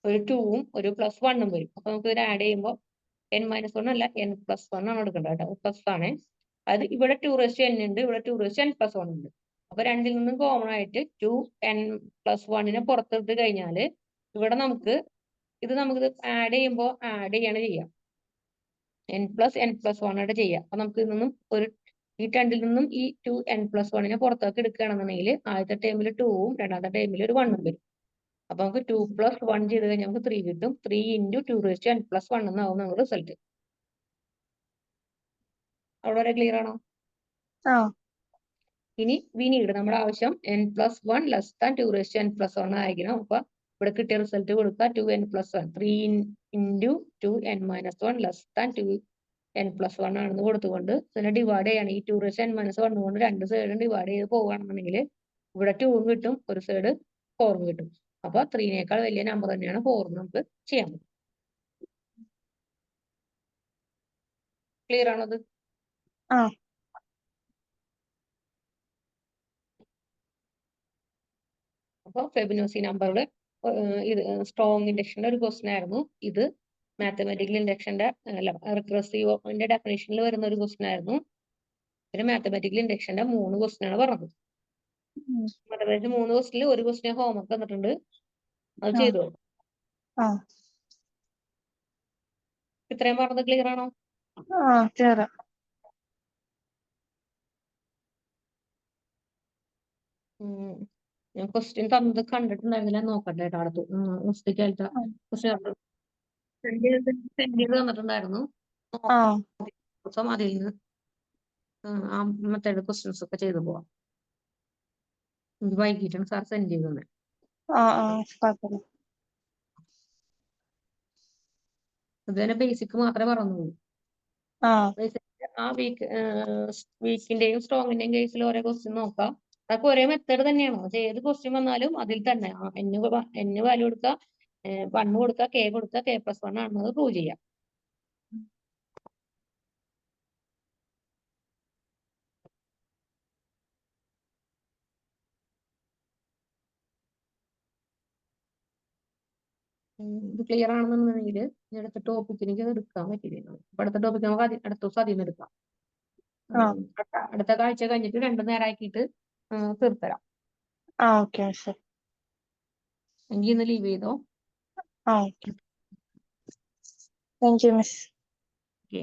ഒരു 2ഉം ഒരു +1ഉം വരും. അപ്പൊ നമുക്ക് ഇത് ആഡ് ചെയ്യുമ്പോൾ n-1 അല്ല n+1 ആണ് എടുക്കേണ്ടത് കേട്ടോ, പ്ലസ് ആണ്. അത് ഇവിടെ 2n ഉണ്ട്, ഇവിടെ 2n+1 ഉണ്ട്. അപ്പൊ രണ്ടിൽ നിന്നും കോമൺ ആയിട്ട് 2n+1നെ പുറത്തെടുത്ത് കഴിഞ്ഞാല് ഇവിടെ നമുക്ക് നമുക്കിത് ആഡ് ചെയ്യുമ്പോൾ ആഡ് ചെയ്യാം, n+n+1 ആയിട്ട് ചെയ്യാം. അപ്പൊ നമുക്ക് ഇതിൽ നിന്നും ഈ രണ്ടിൽ നിന്നും ഈ 2n+1നെ പുറത്തേക്ക് എടുക്കുകയാണെന്നുണ്ടെങ്കിൽ ആദ്യത്തെ ടൈമിൽ 2ഉം രണ്ടാമത്തെ ടൈമിൽ ഒരു 1ഉം വരും. അപ്പൊ നമുക്ക് 2+1 ചെയ്ത് കഴിഞ്ഞാൽ നമുക്ക് 3 കിട്ടും. 3 × 2n+1 എന്നാവും നമ്മുടെ റിസൾട്ട്. അവിടെ വരെ ക്ലിയർ ആണോ? ഇനി വിനീട് നമ്മുടെ ആവശ്യം n+1 less than 2n+1 ആയിരിക്കണം. അപ്പൊ ഇവിടെ കിട്ടിയ റിസൾട്ട് കൊടുക്കുക, 2n+1 3 × 2n-1 less than 2n+1 ആണെന്ന് കൊടുത്തുകൊണ്ട് ഇതിനെ ഡിവൈഡ് ചെയ്യാണ്. ഈ 2n-1 കൊണ്ട് രണ്ട് സൈഡും ഡിവൈഡ് ചെയ്ത് പോവുകയാണെന്നുണ്ടെങ്കിൽ ഇവിടെ 2ഉം കിട്ടും, ഒരു സൈഡ് 4ഉം കിട്ടും. അപ്പൊ 3നേക്കാൾ വലിയ നമ്പർ തന്നെയാണ് 4 നമുക്ക് ചെയ്യാൻ പറ്റും. ക്ലിയർ ആണത്? അപ്പൊ ഫെബിനോസി നമ്പറുടെ ഇത് സ്ട്രോങ് ഇൻഡക്ഷന്റെ ഒരു ക്വസ്റ്റൻ ആയിരുന്നു. ഇത് മാത്തമാറ്റിക്കൽ ഇൻഡക്ഷന്റെ റിക്കർസീവിന്റെ ഡെഫിനേഷനിൽ വരുന്ന ഒരു ക്വസ്റ്റൻ ആയിരുന്നു. പിന്നെ മാത്തമാറ്റിക്കൽ ഇൻഡക്ഷന്റെ 3 ക്വസ്റ്റൻ ആണ് പറഞ്ഞത്. മാത്തമാറ്റിക്സ് 3 ക്വസ്റ്റനിൽ ഒരു ക്വസ്റ്റൻ ഹോംവർക്ക് തന്നിട്ടുണ്ട്, അത് ചെയ്തു. ഇത്രയും പറഞ്ഞത് ക്ലിയർ ആണോ? ഞാൻ ക്വസ്റ്റ്യൻ തന്നത് കണ്ടിട്ടുണ്ടായിരുന്നില്ല, നോക്കട്ടെ കേട്ടോ. അടുത്ത് ക്വസ്റ്റ്യൻ സെൻഡ് ചെയ്ത് തന്നിട്ടുണ്ടായിരുന്നു. ദിവസം അതിൽ നിന്ന് ആ മെത്തേഡ് ക്വസ്റ്റ്യൻസ് ഒക്കെ ചെയ്തു പോവാം. വൈകിട്ടാണ് സാർ സെൻഡ് ചെയ്ത് തന്നെ. ഇത് തന്നെ ബേസിക് മാത്രമേ പറഞ്ഞുള്ളൂ. ആ വീക്കിന്റെയും സ്ട്രോങ്ങിന്റെയും കേസിൽ ഓരോ ക്വസ്റ്റ്യൻ നോക്കാം. അതൊക്കെ ഒരേ മെത്തേഡ് തന്നെയാണ്. പക്ഷെ ഏത് ക്വസ്റ്റ്യൻ വന്നാലും അതിൽ തന്നെ n വാല്യൂ കൊടുക്കുക, 1 കൊടുക്കുക, k കൊടുക്കുക, k+1 ആണെന്നത് പ്രൂവ് ചെയ്യാം. ഇത് ക്ലിയർ ആണെന്നുണ്ടെങ്കിൽ അടുത്ത ടോപ്പിക്കിലേക്ക് എടുക്കാൻ പറ്റില്ല. അപ്പൊ അടുത്ത ടോപ്പിക്ക് നമുക്ക് അടുത്ത ദിവസം അതിൽ നിന്ന് എടുക്കാം. അടുത്ത കാഴ്ച കഴിഞ്ഞിട്ട് 2 നേരമാക്കിയിട്ട് തീർത്തരാം. എങ്കിൽ ഇന്ന് ലീവ് ചെയ്തോ. Thank you miss. ഓക്കെ.